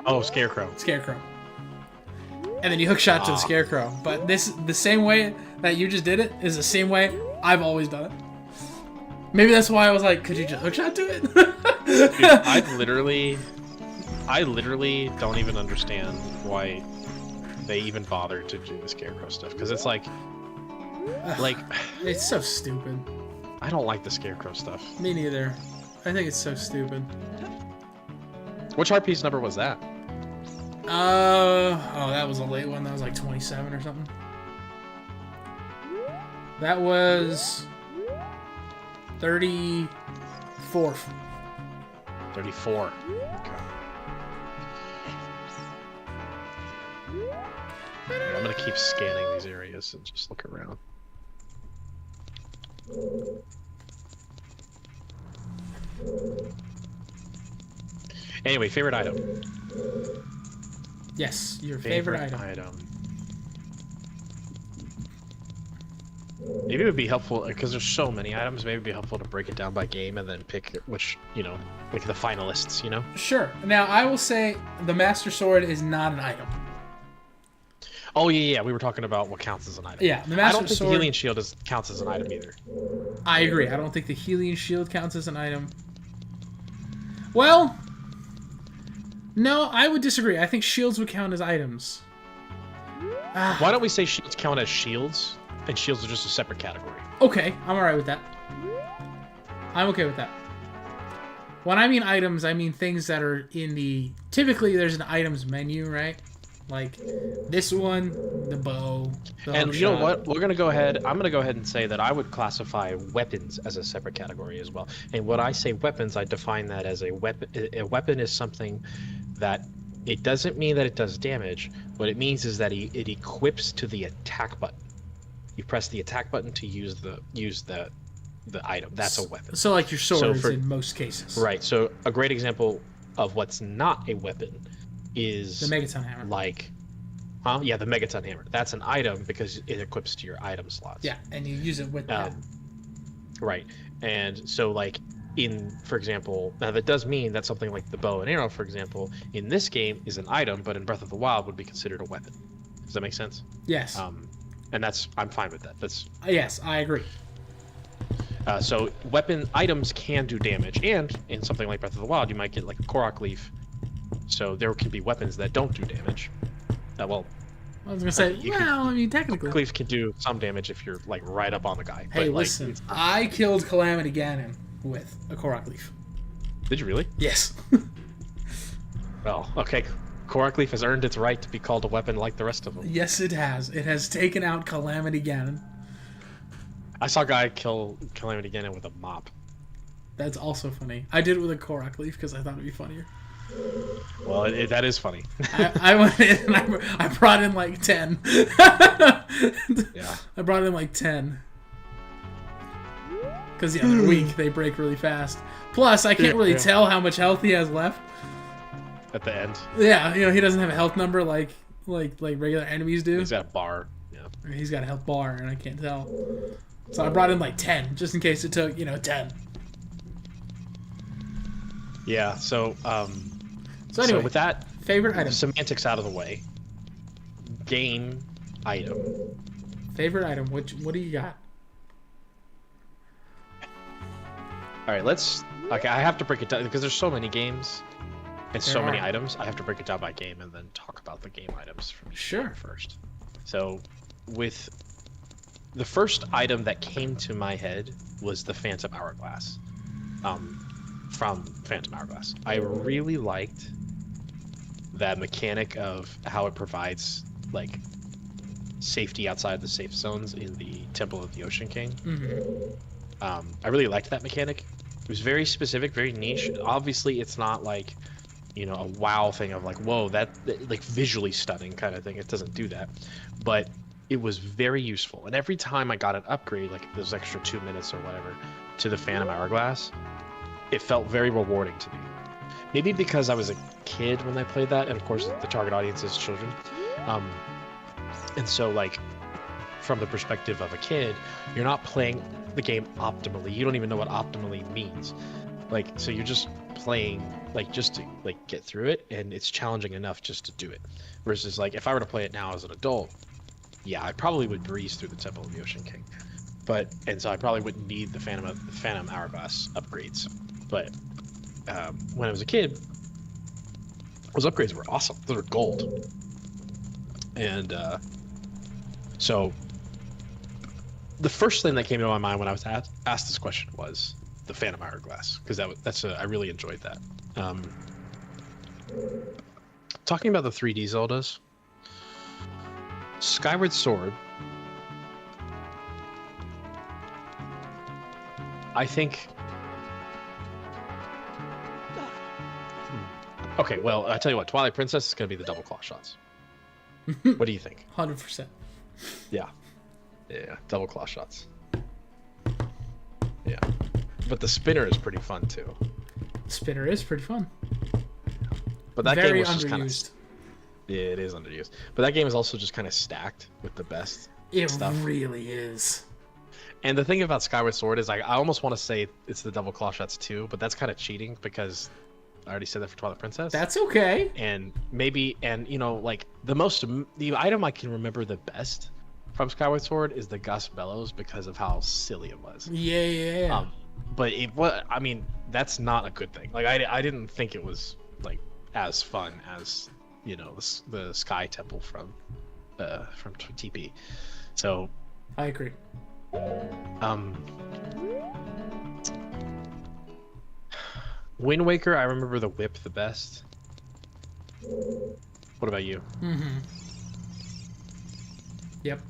Oh, Scarecrow. Scarecrow. And then you hook shot to the Scarecrow. But the same way that you just did it is the same way I've always done it. Maybe that's why I was like, could you just hook shot to it? Dude, I literally don't even understand why they even bothered to do the Scarecrow stuff, because it's like it's so stupid. I don't like the Scarecrow stuff. Me neither. I think it's so stupid. Which RP's number was that? Oh, that was a late one. That was like 27 or something. That was 34th. 34. Okay. Alright, I'm gonna keep scanning these areas and just look around. Anyway, favorite item. Yes, your favorite item. Maybe it would be helpful, because there's so many items, maybe it would be helpful to break it down by game and then pick which, you know, like the finalists, you know? Sure. Now, I will say the Master Sword is not an item. Oh, yeah, we were talking about what counts as an item. Yeah, the I Master don't think Sword... the Healing Shield counts as an item either. I agree. I don't think the Healing Shield counts as an item. Well... No, I would disagree. I think shields would count as items. Why don't we say shields count as shields, and shields are just a separate category? Okay, I'm alright with that. I'm okay with that. When I mean items, I mean things that are in the... Typically, there's an items menu, right? Like this one, the bow, the And you know hookshot. what? We're gonna go ahead. I'm gonna go ahead and say that I would classify weapons as a separate category as well. And when I say weapons, I define that as a weapon. A weapon is something that it doesn't mean that it does damage. What it means is that it equips to the attack button. You press the attack button to use the item. That's a weapon. So like your swords for- in most cases. Right. So a great example of what's not a weapon is The Megaton Hammer. like, yeah, the Megaton Hammer. That's an item because it equips to your item slots. Yeah, and you use it with that. Right. And so like for example, now that does mean that something like the bow and arrow, for example, in this game is an item, but in Breath of the Wild would be considered a weapon. Does that make sense? Yes. And I'm fine with that. That's yes, I agree. so weapon items can do damage, and in something like Breath of the Wild, you might get like a Korok leaf. So there can be weapons that don't do damage. Well, I was gonna say, I mean, technically, Korok leaf can do some damage if you're like right up on the guy. Hey, but, listen, like, I killed Calamity Ganon with a Korok leaf. Did you really? Yes. Well, okay. Korok leaf has earned its right to be called a weapon like the rest of them. Yes, it has. It has taken out Calamity Ganon. I saw a guy kill Calamity Ganon with a mop. That's also funny. I did it with a Korok leaf because I thought it'd be funnier. Well, that is funny. I went in and I brought in like 10. Yeah. I brought in like 10. Because, yeah, they're weak. They break really fast. Plus, I can't really tell how much health he has left. At the end. Yeah, he doesn't have a health number like regular enemies do. He's got a bar. Yeah. He's got a health bar, and I can't tell. So I brought in like 10, just in case it took, 10. Yeah, so anyway, so with that, favorite item. semantics out of the way. Game item. Favorite item. What do you got? All right, okay, I have to break it down because there's so many games and so many items. I have to break it down by game and then talk about the game items from each game first. So with the first item that came to my head was the Phantom Hourglass. From Phantom Hourglass. I really liked that mechanic of how it provides like safety outside the safe zones in the Temple of the Ocean King. Mm-hmm. I really liked that mechanic. It was very specific, very niche. Obviously, it's not like, a wow thing of like, whoa, that like visually stunning kind of thing. It doesn't do that, but it was very useful. And every time I got an upgrade, like those extra 2 minutes or whatever, to the Phantom Hourglass, it felt very rewarding to me. Maybe because I was a kid when I played that, and of course the target audience is children. And so like from the perspective of a kid, you're not playing the game optimally. You don't even know what optimally means. Like, so you're just playing like just to like get through it, and it's challenging enough just to do it. Versus like if I were to play it now as an adult, yeah, I probably would breeze through the Temple of the Ocean King. And so I probably wouldn't need the Phantom Hourglass upgrades. But when I was a kid, those upgrades were awesome. Those were gold. And so the first thing that came to my mind when I was asked this question was the Phantom Hourglass, because I really enjoyed that. Talking about the 3D Zeldas, Skyward Sword, I think. Okay, well, I tell you what, Twilight Princess is going to be the double claw shots. What do you think? 100%. Yeah, double claw shots. Yeah, but the spinner is pretty fun too. Spinner is pretty fun. But that Very game was just underused. kind of. Yeah, it is underused. But that game is also just kind of stacked with the best stuff. It really is. And the thing about Skyward Sword is, I almost want to say it's the double claw shots too, but that's kind of cheating because I already said that for Twilight Princess. That's okay. And maybe, like the item I can remember the best from Skyward Sword is the Gus Bellows because of how silly it was. Yeah. But that's not a good thing. Like I didn't think it was like as fun as the Sky Temple from TP. So I agree. Wind Waker, I remember the whip the best. What about you? Mm-hmm. Yep.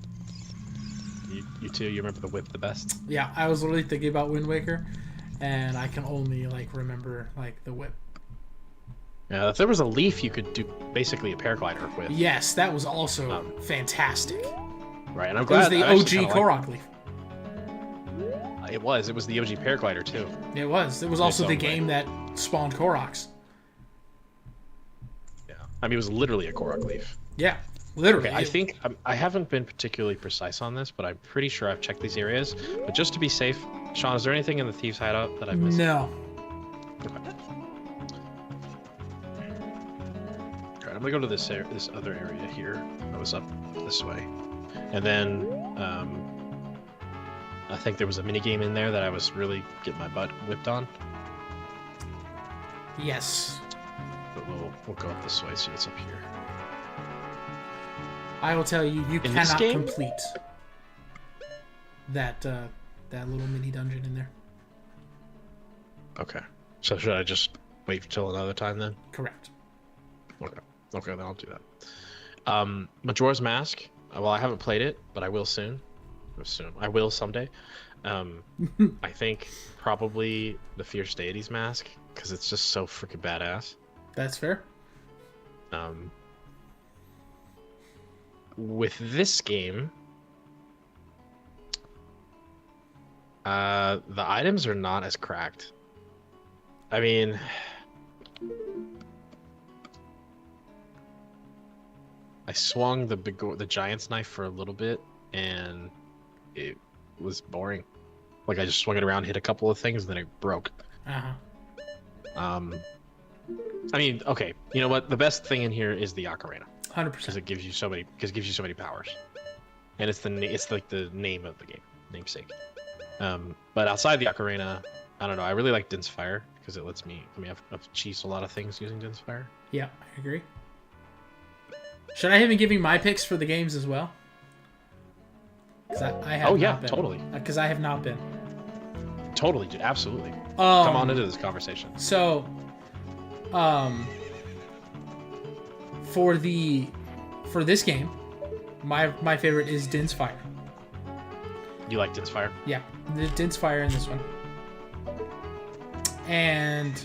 You too? You remember the whip the best? Yeah, I was literally thinking about Wind Waker, and I can only like remember like the whip. Yeah, if there was a leaf, you could do basically a paraglider with. Yes, that was also fantastic. Right, and I'm It was glad. the OG Korok leaf. It was. It was the OG paraglider too. It was. It was also the game that spawned Koroks. Yeah, I mean, it was literally a Korok leaf. Yeah, literally. Okay, I think I haven't been particularly precise on this, but I'm pretty sure I've checked these areas. But just to be safe, Sean, is there anything in the Thieves' Hideout that I've missed? No. Okay. Alright, I'm gonna go to this other area here. I was up this way, and then I think there was a mini game in there that I was really getting my butt whipped on. Yes. But we'll go up this way, see what's up here. I will tell you, you cannot game? complete that that little mini dungeon in there. Okay. So should I just wait till another time then? Correct. Okay. Okay, then I'll do that. Majora's Mask. Well, I haven't played it, but I will soon. I will someday. I think probably the Fierce Deity's Mask, because it's just so freaking badass. That's fair. With this game, the items are not as cracked. I mean, I swung the giant's knife for a little bit, and it was boring. Like, I just swung it around, hit a couple of things, and then it broke. Uh-huh. I mean, okay, you know what? The best thing in here is the Ocarina. 100%. Because it gives you so many powers, and it's like the name of the game, namesake. But outside the Ocarina, I don't know. I really like Din's Fire because it lets me. I mean, I've achieved a lot of things using Din's Fire. Yeah, I agree. Should I even give you my picks for the games as well? Because I have. Oh yeah, not been. totally. Because I have not been. Totally, dude. Absolutely. Come on into this conversation. So, for this game, my favorite is Din's Fire. You like Din's Fire? Yeah, the Din's Fire in this one. And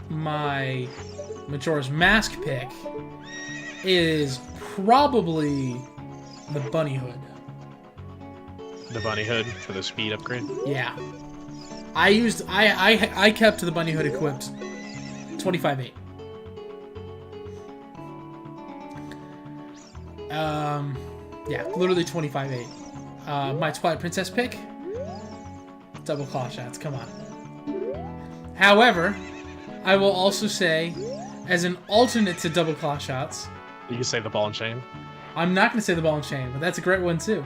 my Majora's Mask pick is probably the Bunny Hood. The Bunny Hood for the speed upgrade? Yeah. I kept the Bunny Hood equipped 25-8. Yeah, literally 25-8. My Twilight Princess pick, double claw shots, come on. However, I will also say, as an alternate to double claw shots, You can say the ball and chain. I'm not going to say the ball and chain, but that's a great one too.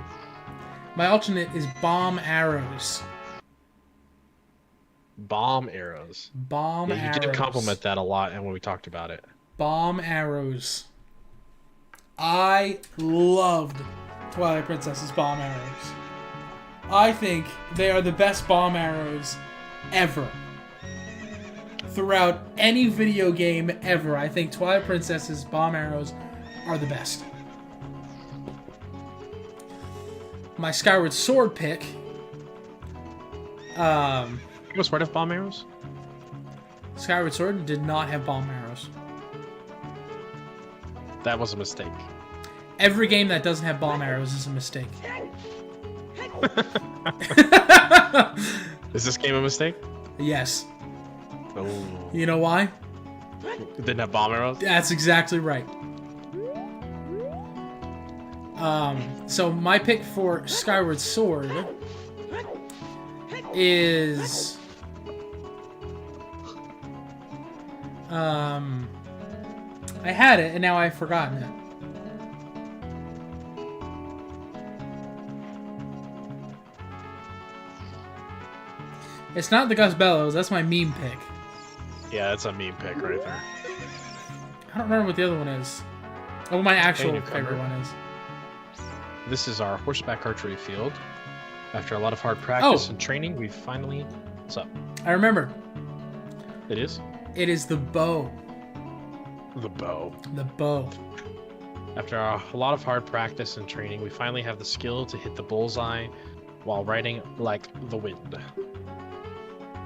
My alternate is bomb arrows. Bomb arrows. Bomb arrows. You did compliment that a lot, and when we talked about it. Bomb arrows. I loved Twilight Princess's bomb arrows. I think they are the best bomb arrows ever. Throughout any video game ever, I think Twilight Princess's bomb arrows are the best. My Skyward Sword pick. Was part of bomb arrows? Skyward Sword did not have bomb arrows. That was a mistake. Every game that doesn't have bomb arrows is a mistake. Is this game a mistake? Yes. Oh. You know why? It didn't have bomb arrows? That's exactly right. So my pick for Skyward Sword is I had it and now I've forgotten it. It's not the Gus Bellows, that's my meme pick. Yeah, that's a meme pick right there. I don't remember what the other one is. Oh, my actual Newcomer. favorite one is. This is our horseback archery field. After a lot of hard practice and training, we finally... What's up? I remember. It is? It is the bow. The bow. The bow. After a lot of hard practice and training, we finally have the skill to hit the bullseye while riding like the wind.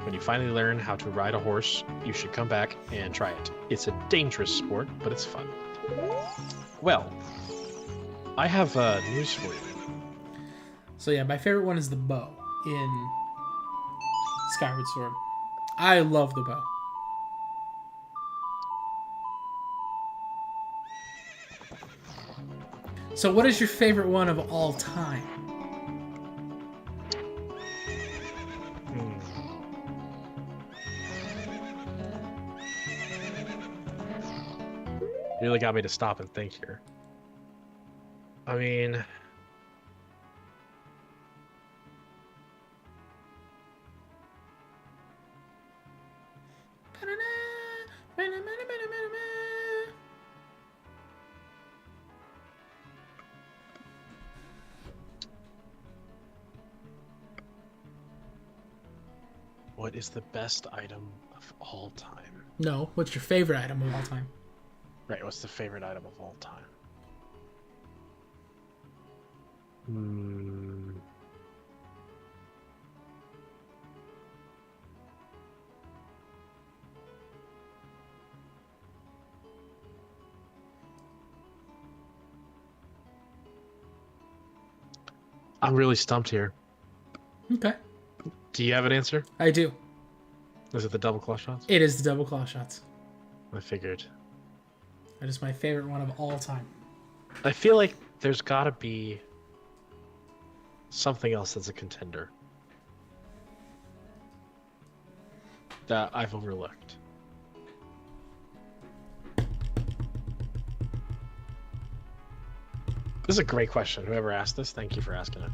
When you finally learn how to ride a horse, you should come back and try it. It's a dangerous sport, but it's fun. Well, I have news for you. So yeah, my favorite one is the bow in Skyward Sword. I love the bow. So what is your favorite one of all time? You really got me to stop and think here. I mean... What is the best item of all time? No, what's your favorite item of all time? Right, what's the favorite item of all time? I'm really stumped here. Okay. Do you have an answer? I do. Is it the double claw shots? It is the double claw shots. I figured. That is my favorite one of all time. I feel like there's got to be something else that's a contender that I've overlooked. This is a great question. Whoever asked this, thank you for asking it.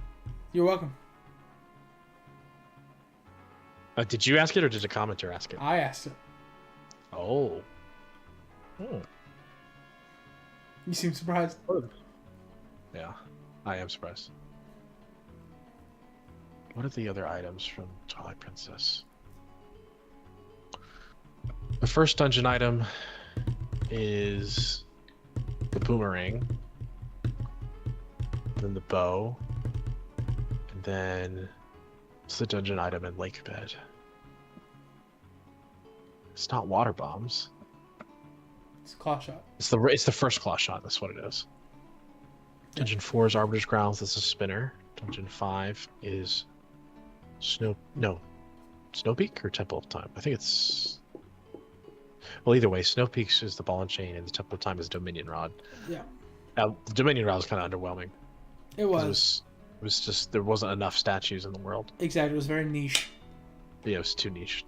You're welcome. Did you ask it or did a commenter ask it? I asked it. Oh. You seem surprised. Yeah, I am surprised. What are the other items from Twilight Princess? The first dungeon item is the boomerang, then the bow, and then it's the dungeon item in Lake Bed. It's not water bombs. It's a claw shot. It's the first claw shot. That's what it is. Yeah. Dungeon 4 is Arbiter's Grounds. That's a spinner. Dungeon 5 is Snow Peak or Temple of Time. I think it's. Well, either way, Snow Peak is the ball and chain, and the Temple of Time is Dominion Rod. Yeah. The Dominion Rod was kind of underwhelming. It was. It was just there wasn't enough statues in the world. Exactly. It was very niche. Yeah, it was too niche.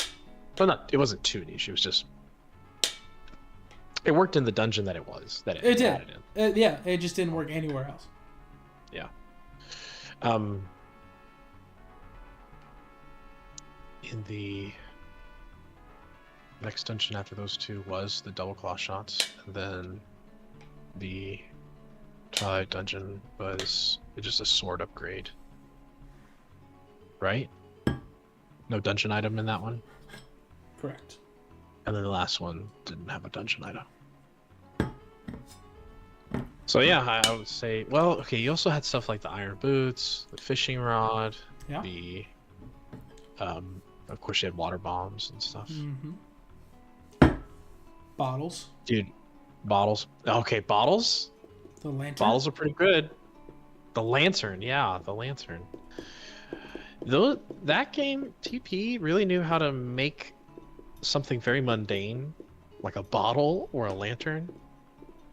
Well, not. It wasn't too niche. It was just. It worked in the dungeon that it was. That it did. In. Yeah, it just didn't work anywhere else. Yeah. In the next dungeon after those two was the double claw shots, and then the Twilight dungeon was just a sword upgrade. Right? No dungeon item in that one? Correct. And then the last one didn't have a dungeon item. So yeah, I would say, well, okay, you also had stuff like the iron boots, the fishing rod, yeah. the of course you had water bombs and stuff. Mm-hmm. Bottles. Dude, bottles. Okay, bottles? The lantern. Bottles are pretty good. The lantern, yeah, the lantern. Though that game, TP really knew how to make something very mundane, like a bottle or a lantern.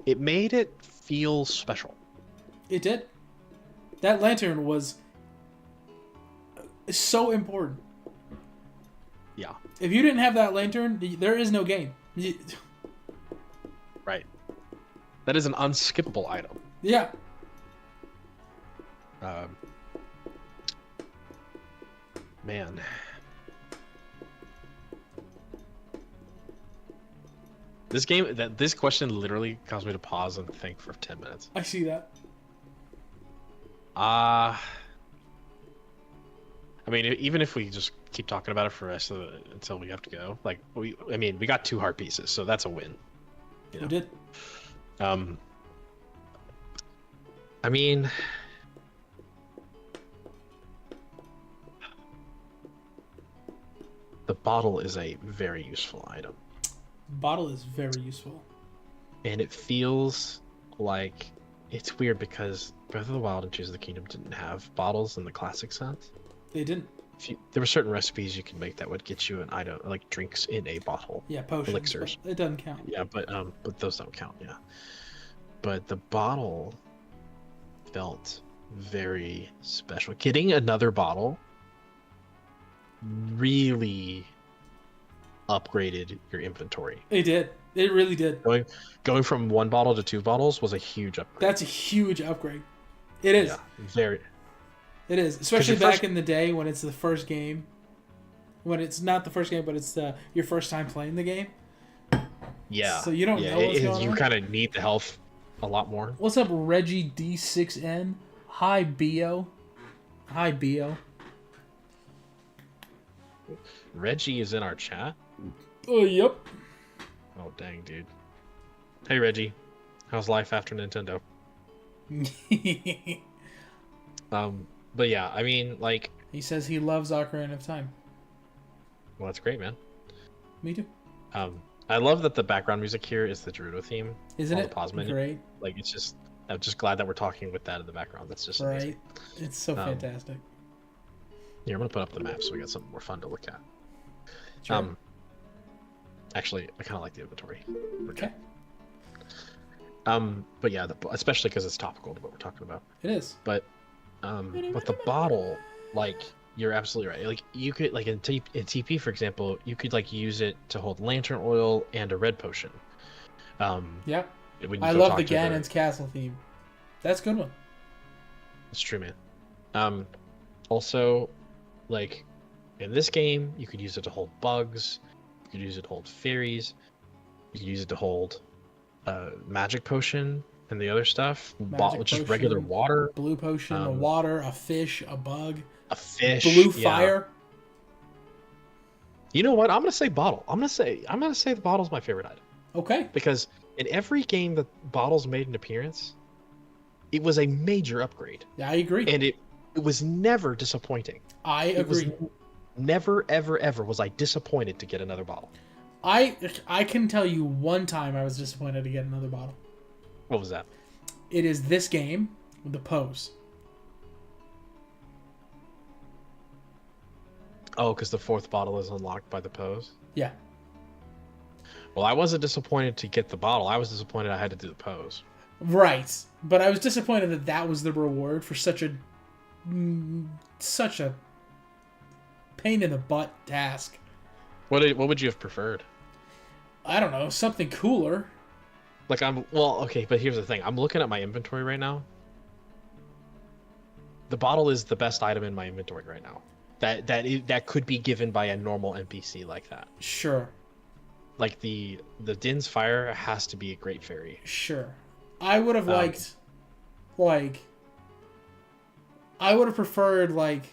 It made it feel special. It did. That lantern was so important. Yeah. If you didn't have that lantern, there is no game. Right. That is an unskippable item. Yeah. Man. This game, this question literally caused me to pause and think for 10 minutes. I see that. I mean, even if we just keep talking about it for the rest of until we have to go. Like we got 2 heart pieces, so that's a win. You know? We did. I mean, the bottle is a very useful item. Bottle is very useful. And it feels like it's weird because Breath of the Wild and Tears of the Kingdom didn't have bottles in the classic sense. They didn't. There were certain recipes you can make that would get you an item like drinks in a bottle. Yeah, potions. Elixirs. It doesn't count. Yeah, but those don't count. Yeah, but the bottle felt very special. Getting another bottle really upgraded your inventory. It did. It really did. Going from 1 bottle to 2 bottles was a huge upgrade. That's a huge upgrade. It is. Yeah, very. It is, especially back in the day when it's the first game. When it's not the first game, but it's your first time playing the game. Yeah. So you don't know what's going on. You kind of need the health a lot more. What's up, Reggie D6N? Hi, Bio. Hi, Bio. Reggie is in our chat. Oh, yep. Oh, dang, dude. Hey, Reggie. How's life after Nintendo? But yeah, I mean, like... He says he loves Ocarina of Time. Well, that's great, man. Me too. I love that the background music here is the Gerudo theme. Isn't it? The pause menu. Great. Like, it's just... I'm just glad that we're talking with that in the background. That's just amazing. Right. It's so fantastic. Here, I'm going to put up the map so we got something more fun to look at. Sure. Actually, I kind of like the inventory. Okay. But yeah, especially because it's topical to what we're talking about. It is. But the bottle, like, you're absolutely right. Like, you could, like, in TP, for example, you could, like, use it to hold lantern oil and a red potion. Yeah. I love the Ganon's castle theme. That's a good one. That's true, man. Also, like, in this game, you could use it to hold bugs. You could use it to hold fairies. You could use it to hold magic potion and the other stuff. Just regular water. Blue potion, a water, a fish, a bug. A fish. Blue fire. You know what? I'm gonna say bottle. I'm gonna say the bottle's my favorite item. Okay. Because in every game that bottles made an appearance, it was a major upgrade. Yeah, I agree. And it was never disappointing. I agree. Never, ever, ever was I disappointed to get another bottle. I can tell you one time I was disappointed to get another bottle. What was that? It is this game with the pose. Oh, because the 4th bottle is unlocked by the pose? Yeah. Well, I wasn't disappointed to get the bottle. I was disappointed I had to do the pose. Right. But I was disappointed that that was the reward for such a pain in the butt task. What would you have preferred? I don't know, something cooler. Like, okay, but here's the thing. I'm looking at my inventory right now. The bottle is the best item in my inventory right now. That could be given by a normal NPC like that. Sure. Like the Din's Fire has to be a great fairy. Sure. I would have liked, like, I would have preferred, like,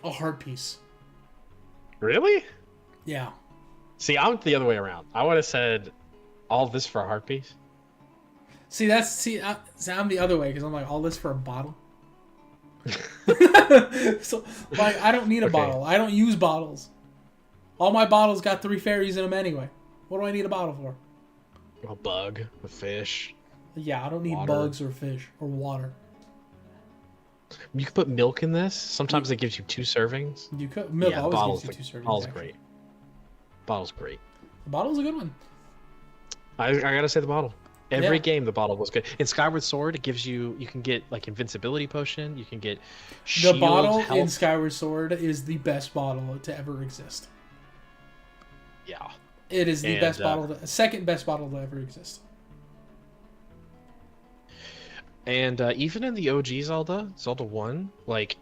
a heart piece. Really? Yeah. See, I'm the other way around. I would have said all this for a heart piece. See, I'm the other way because I'm like, all this for a bottle. So, like, I don't need a bottle. I don't use bottles. All my bottles got 3 fairies in them anyway. What do I need a bottle for? A bug, a fish. Yeah, I don't need bugs or fish or water. You could put milk in this. Sometimes it gives you 2 servings. You could. Milk always gives you 2 servings. Bottle's great. Bottle's great. The bottle's a good one. I gotta say the bottle. Every game the bottle was good. In Skyward Sword, it gives you can get like invincibility potion. You can get shield, the bottle health. In Skyward Sword is the best bottle to ever exist. Yeah. It is the best bottle, second best bottle to ever exist. And even in the OG Zelda 1, like,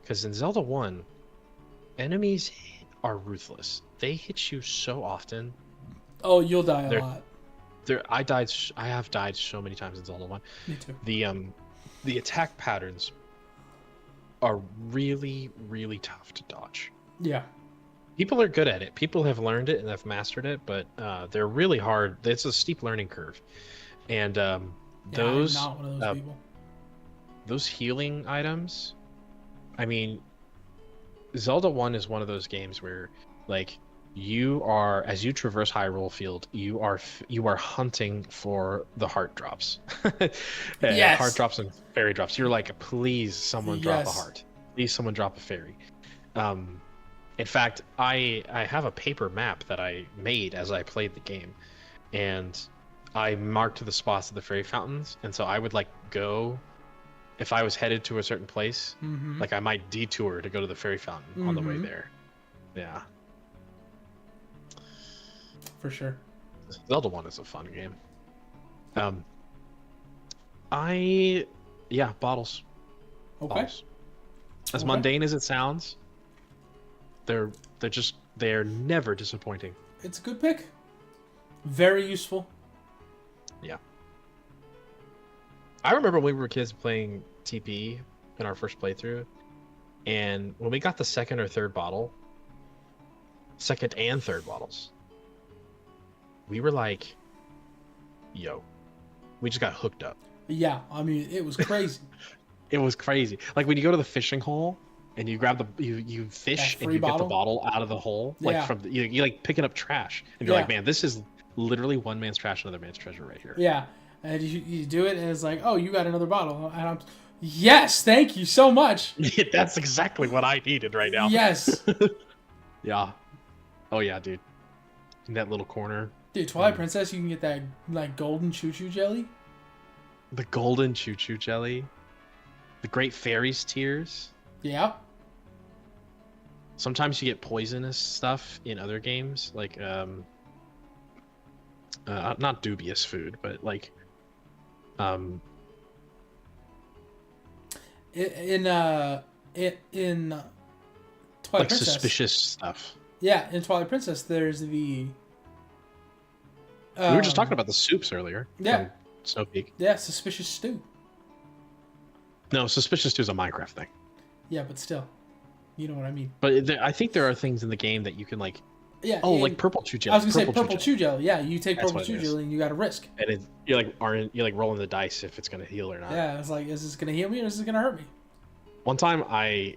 because in Zelda 1, enemies are ruthless. They hit you so often. Oh, you'll die a lot. I have died so many times in Zelda 1. Me too. The attack patterns are really, really tough to dodge. Yeah. People are good at it. People have learned it and have mastered it, but they're really hard. It's a steep learning curve. And I'm those not one of those people. those healing items, I mean, Zelda 1 is one of those games where, like, you are, as you traverse Hyrule Field, you are hunting for the heart drops. Yes. Heart drops and fairy drops. You're like, please, someone drop a heart. Please, someone drop a fairy. In fact, I have a paper map that I made as I played the game, and I marked the spots of the fairy fountains, and so I would like go. If I was headed to a certain place, like I might detour to go to the fairy fountain on the way there. Yeah. For sure. Zelda 1 is a fun game. Bottles. Okay. Bottles. As mundane as it sounds, they're never disappointing. It's a good pick. Very useful. Yeah. I remember when we were kids playing TP in our first playthrough, and when we got the second and third bottles, we were like, yo, we just got hooked up. Yeah, I mean, it was crazy. It was crazy. Like when you go to the fishing hole and you grab you fish and you get the bottle out of the hole, like from you like picking up trash, and you're like, man, this is literally one man's trash, another man's treasure right here. Yeah, and you do it, and it's like, oh, you got another bottle, and I'm, yes, thank you so much. That's exactly what I needed right now. Yes. Yeah. Oh yeah, dude. In that little corner. Dude, Twilight Princess, you can get that like golden choo-choo jelly. The golden choo-choo jelly. The Great Fairy's Tears. Yeah. Sometimes you get poisonous stuff in other games, like not dubious food, but like in Twilight Princess. Suspicious stuff. Yeah, in Twilight Princess, there's the. We were just talking about the soups earlier. Yeah. Snow Peak. Yeah, suspicious stew. No, suspicious stew is a Minecraft thing. Yeah, but still, you know what I mean. But I think there are things in the game that you can like. Yeah. Oh, like purple chew jelly. I was gonna say purple chew jelly. Yeah, you take purple chew jelly and you got to risk. And you're like rolling the dice if it's gonna heal or not. Yeah, it's like, is this gonna heal me or is this gonna hurt me? One time I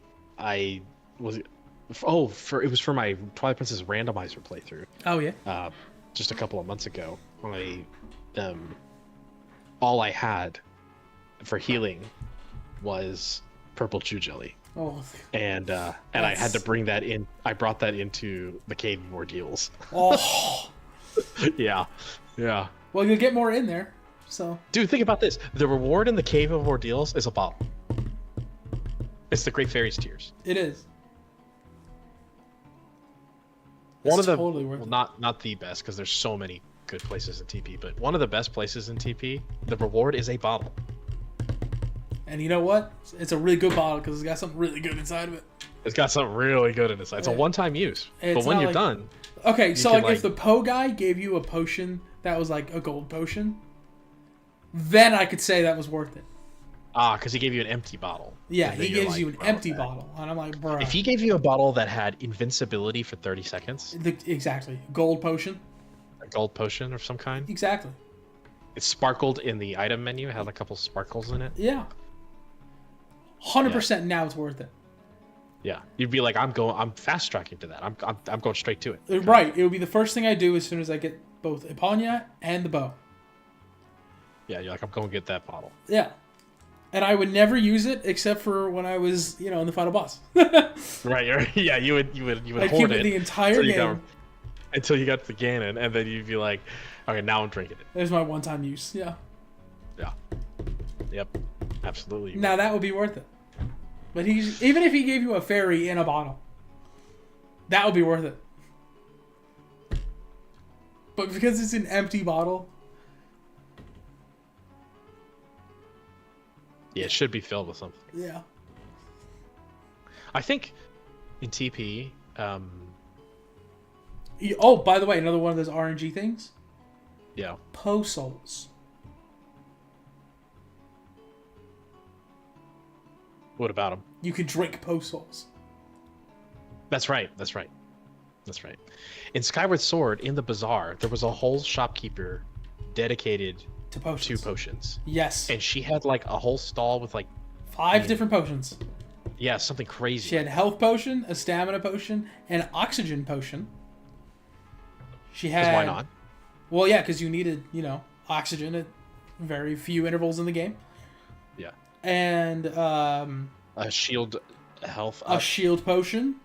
was it was for my Twilight Princess randomizer playthrough. Oh yeah. Just a couple of months ago, all I had for healing was purple chew jelly. Oh. And I had to bring that in. I brought that into the Cave of Ordeals. Oh. Yeah. Well, you'll get more in there. So. Dude, think about this. The reward in the Cave of Ordeals is a bottle. It's the Great Fairy's Tears. It is. One of the totally worth it. Not the best, because there's so many good places in TP, but one of the best places in TP, the reward is a bottle. And you know what? It's a really good bottle because it's got something really good inside of it. It's got something really good inside. It's a one-time use. But when you're done... Okay, so like if the Poe guy gave you a potion that was like a gold potion, then I could say that was worth it. Because he gave you an empty bottle. Yeah, he gives you an empty bottle. And I'm like, bro. If he gave you a bottle that had invincibility for 30 seconds... Exactly. Gold potion. A gold potion of some kind. Exactly. It sparkled in the item menu. It had a couple sparkles in it. Yeah. 100% now it's worth it. Yeah. You'd be like, I'm fast tracking to that. I'm going straight to it. Right. It would be the first thing I do as soon as I get both Epona and the bow. Yeah, you're like, I'm going to get that bottle. Yeah. And I would never use it except for when I was, in the final boss. Right. Yeah, you would I'd hoard keep it the entire game. Until you got to the Ganon, and then you'd be like, okay, now I'm drinking it. There's my one-time use. Yeah. Yeah. Yep. Absolutely. Now that would be worth it. But even if he gave you a fairy in a bottle, that would be worth it. But because it's an empty bottle... Yeah, it should be filled with something. Yeah. I think in TP... Oh, by the way, another one of those RNG things? Yeah. Poe souls. What about him? You could drink post souls. That's right. That's right. That's right. In Skyward Sword, in the bazaar, there was a whole shopkeeper dedicated To potions. to potions. Yes. And she had like a whole stall with like 5 different potions. Yeah, something crazy. She had health potion, a stamina potion, and an oxygen potion. She had. 'Cause why not? Well, yeah, because you needed, oxygen at very few intervals in the game. Yeah. And A shield health a up, shield potion.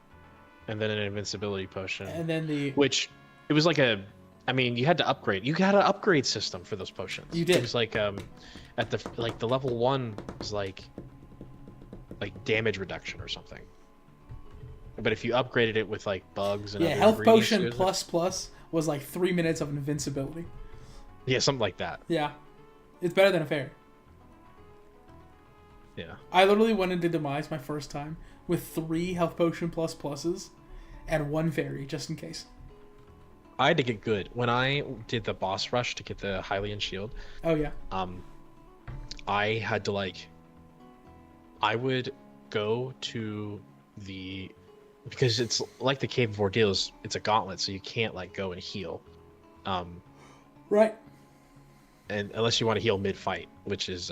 and then an invincibility potion. And then Which it was like you had to upgrade. You had an upgrade system for those potions. You did. It was like at the level 1 was like damage reduction or something. But if you upgraded it with like bugs and other health ingredients, potion plus was like 3 minutes of invincibility. Yeah, something like that. Yeah. It's better than a fairy. Yeah. I literally went into Demise my first time with 3 health potion pluses and 1 fairy, just in case. I had to get good. When I did the boss rush to get the Hylian shield, Oh, yeah. I had to I would go to because it's like the Cave of Ordeals, it's a gauntlet, so you can't go and heal. Right. And unless you want to heal mid-fight, which is,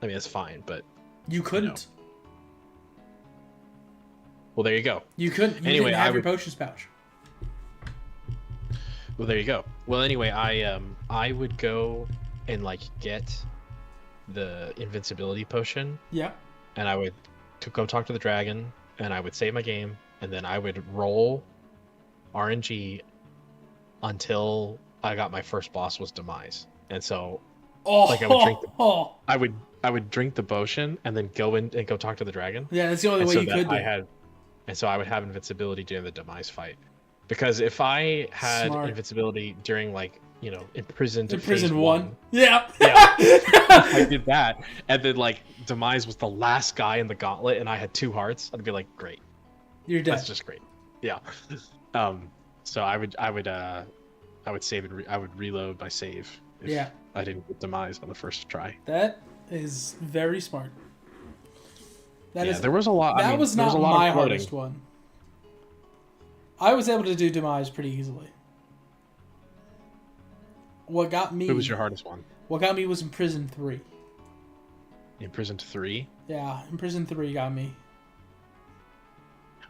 that's fine, but... You couldn't. Well, there you go. You couldn't. You Anyway, didn't have your potions pouch. Well, there you go. Well, anyway, I would go and get the invincibility potion. Yeah. And I would go talk to the dragon, and I would save my game, and then I would roll RNG until I got my first boss was Demise. And so I would drink the potion and then go in and go talk to the dragon. Yeah, that's the only way you could do. And so I would have invincibility during the Demise fight. Because if I had invincibility during imprisoned to phase 1. Yeah. I did that, and then Demise was the last guy in the gauntlet, and I had 2 hearts. I'd be like, great. You're dead. That's just great. Yeah. So I would save and I would reload my save if I didn't get Demise on the first try. That is very smart. There was a lot. That was not my hardest one. I was able to do Demise pretty easily. What got me... Who was your hardest one? What got me was Imprisoned 3. Imprisoned 3? Yeah, Imprisoned 3 got me.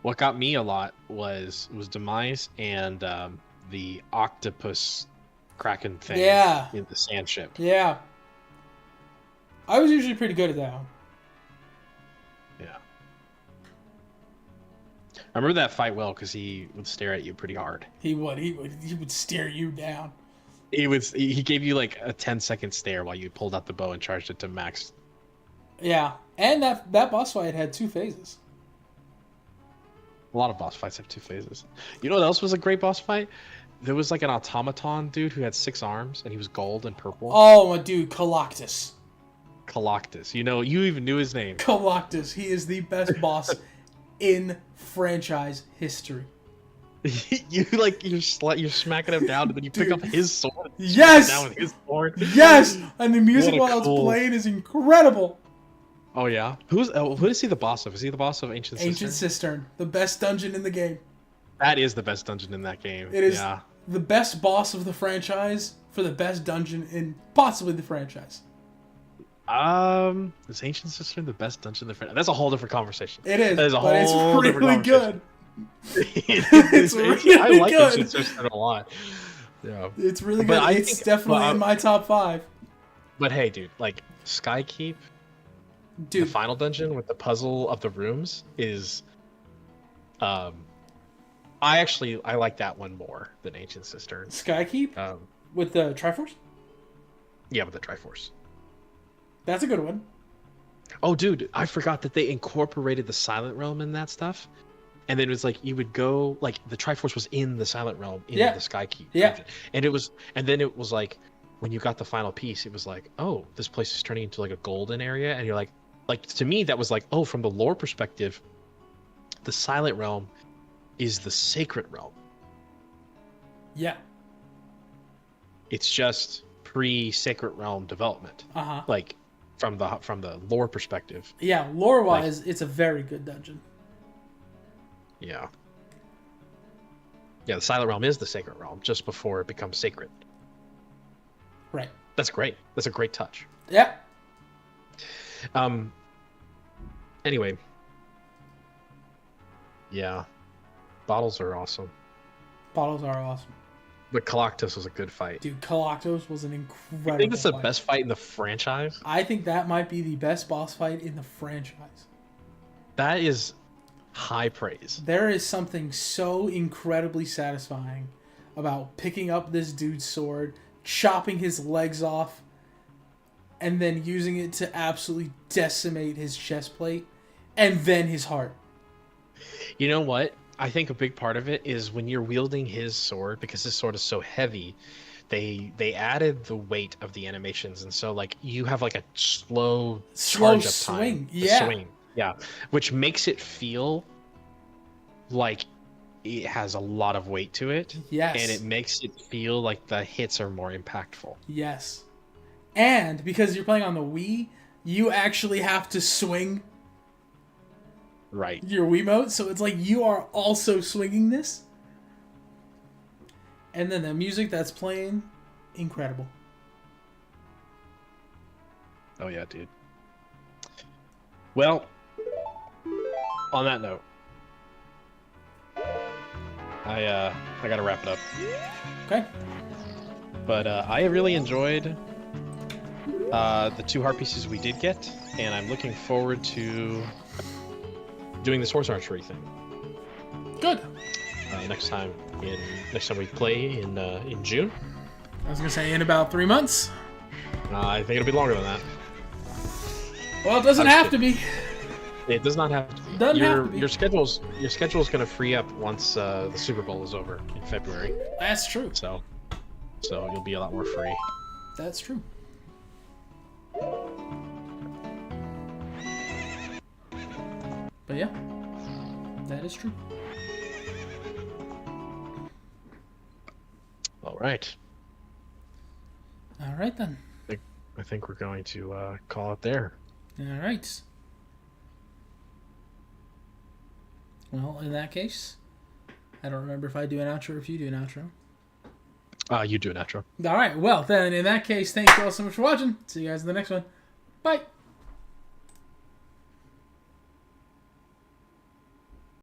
What got me a lot was Demise and the octopus kraken thing in the sand ship. Yeah. I was usually pretty good at that one. Yeah. I remember that fight well because he would stare at you pretty hard. He would stare you down. He gave you a 10-second stare while you pulled out the bow and charged it to max. Yeah, and that boss fight had 2 phases. A lot of boss fights have 2 phases. You know what else was a great boss fight? There was an automaton dude who had 6 arms and he was gold and purple. Oh, my dude, Coloctus. Coloctus. You even knew his name. Coloctus. He is the best boss in franchise history. you're smacking him down and then you pick up his sword. Yes. Down with his sword. Yes, and the music while it's playing is incredible. Oh yeah. Who is he the boss of? Is he the boss of Ancient Cistern? Ancient Cistern, the best dungeon in the game. That is the best dungeon in that game. It is the best boss of the franchise for the best dungeon in possibly the franchise. Is Ancient Cistern the best dungeon in the franchise? That's a whole different conversation. It is, but it's really good. It's really good. I like Ancient Cistern a lot. Yeah. It's really good. It's definitely in my top 5. But hey, dude, Skykeep, the final dungeon with the puzzle of the rooms is, I like that one more than Ancient Cistern. Skykeep? With the Triforce? Yeah, with the Triforce. That's a good one. Oh, dude, I forgot that they incorporated the Silent Realm in that stuff. And then it was you would go, the Triforce was in the Silent Realm in the Skykeep. Yeah. And then it was when you got the final piece, it was oh, this place is turning into a golden area. And you're to me, that was oh, from the lore perspective, the Silent Realm is the sacred realm. Yeah. It's just pre-sacred realm development. Uh-huh. from the lore perspective. Yeah, lore-wise, it's a very good dungeon. Yeah. Yeah, the Silent Realm is the Sacred Realm just before it becomes sacred. Right. That's great. That's a great touch. Yeah. Anyway. Yeah. Bottles are awesome. Bottles are awesome. But Coloctus was a good fight. Dude, Coloctos was an incredible I think it's the fight. best fight in the franchise. I think that might be the best boss fight in the franchise. That is high praise. There is something so incredibly satisfying about picking up this dude's sword, chopping his legs off, and then using it to absolutely decimate his chest plate and then his heart. You know what? I think a big part of it is when you're wielding his sword, because his sword is so heavy, they added the weight of the animations, and so like you have like a slow charge up swing. time. Yeah. Swing. Yeah. Which makes it feel like it has a lot of weight to it. Yes. And it makes it feel like the hits are more impactful. Yes. And because you're playing on the Wii, you actually have to swing Right. your Wiimote, so it's like you are also swinging this. And then the music that's playing, incredible. Oh yeah, dude. Well, on that note, I gotta wrap it up. Okay. But I really enjoyed the 2 heart pieces we did get, and I'm looking forward to doing this horse archery thing. Good. Next time we play in June. I was gonna say in about 3 months. I think it'll be longer than that. Well, it doesn't have to be. It does not have to be. Doesn't have to be. Your schedule's going to free up once the Super Bowl is over in February. That's true. So you'll be a lot more free. That's true. But yeah, that is true. All right. All right then. I think we're going to call it there. All right. Well, in that case, I don't remember if I do an outro or if you do an outro. You do an outro. All right. Well, then in that case, thank you all so much for watching. See you guys in the next one. Bye.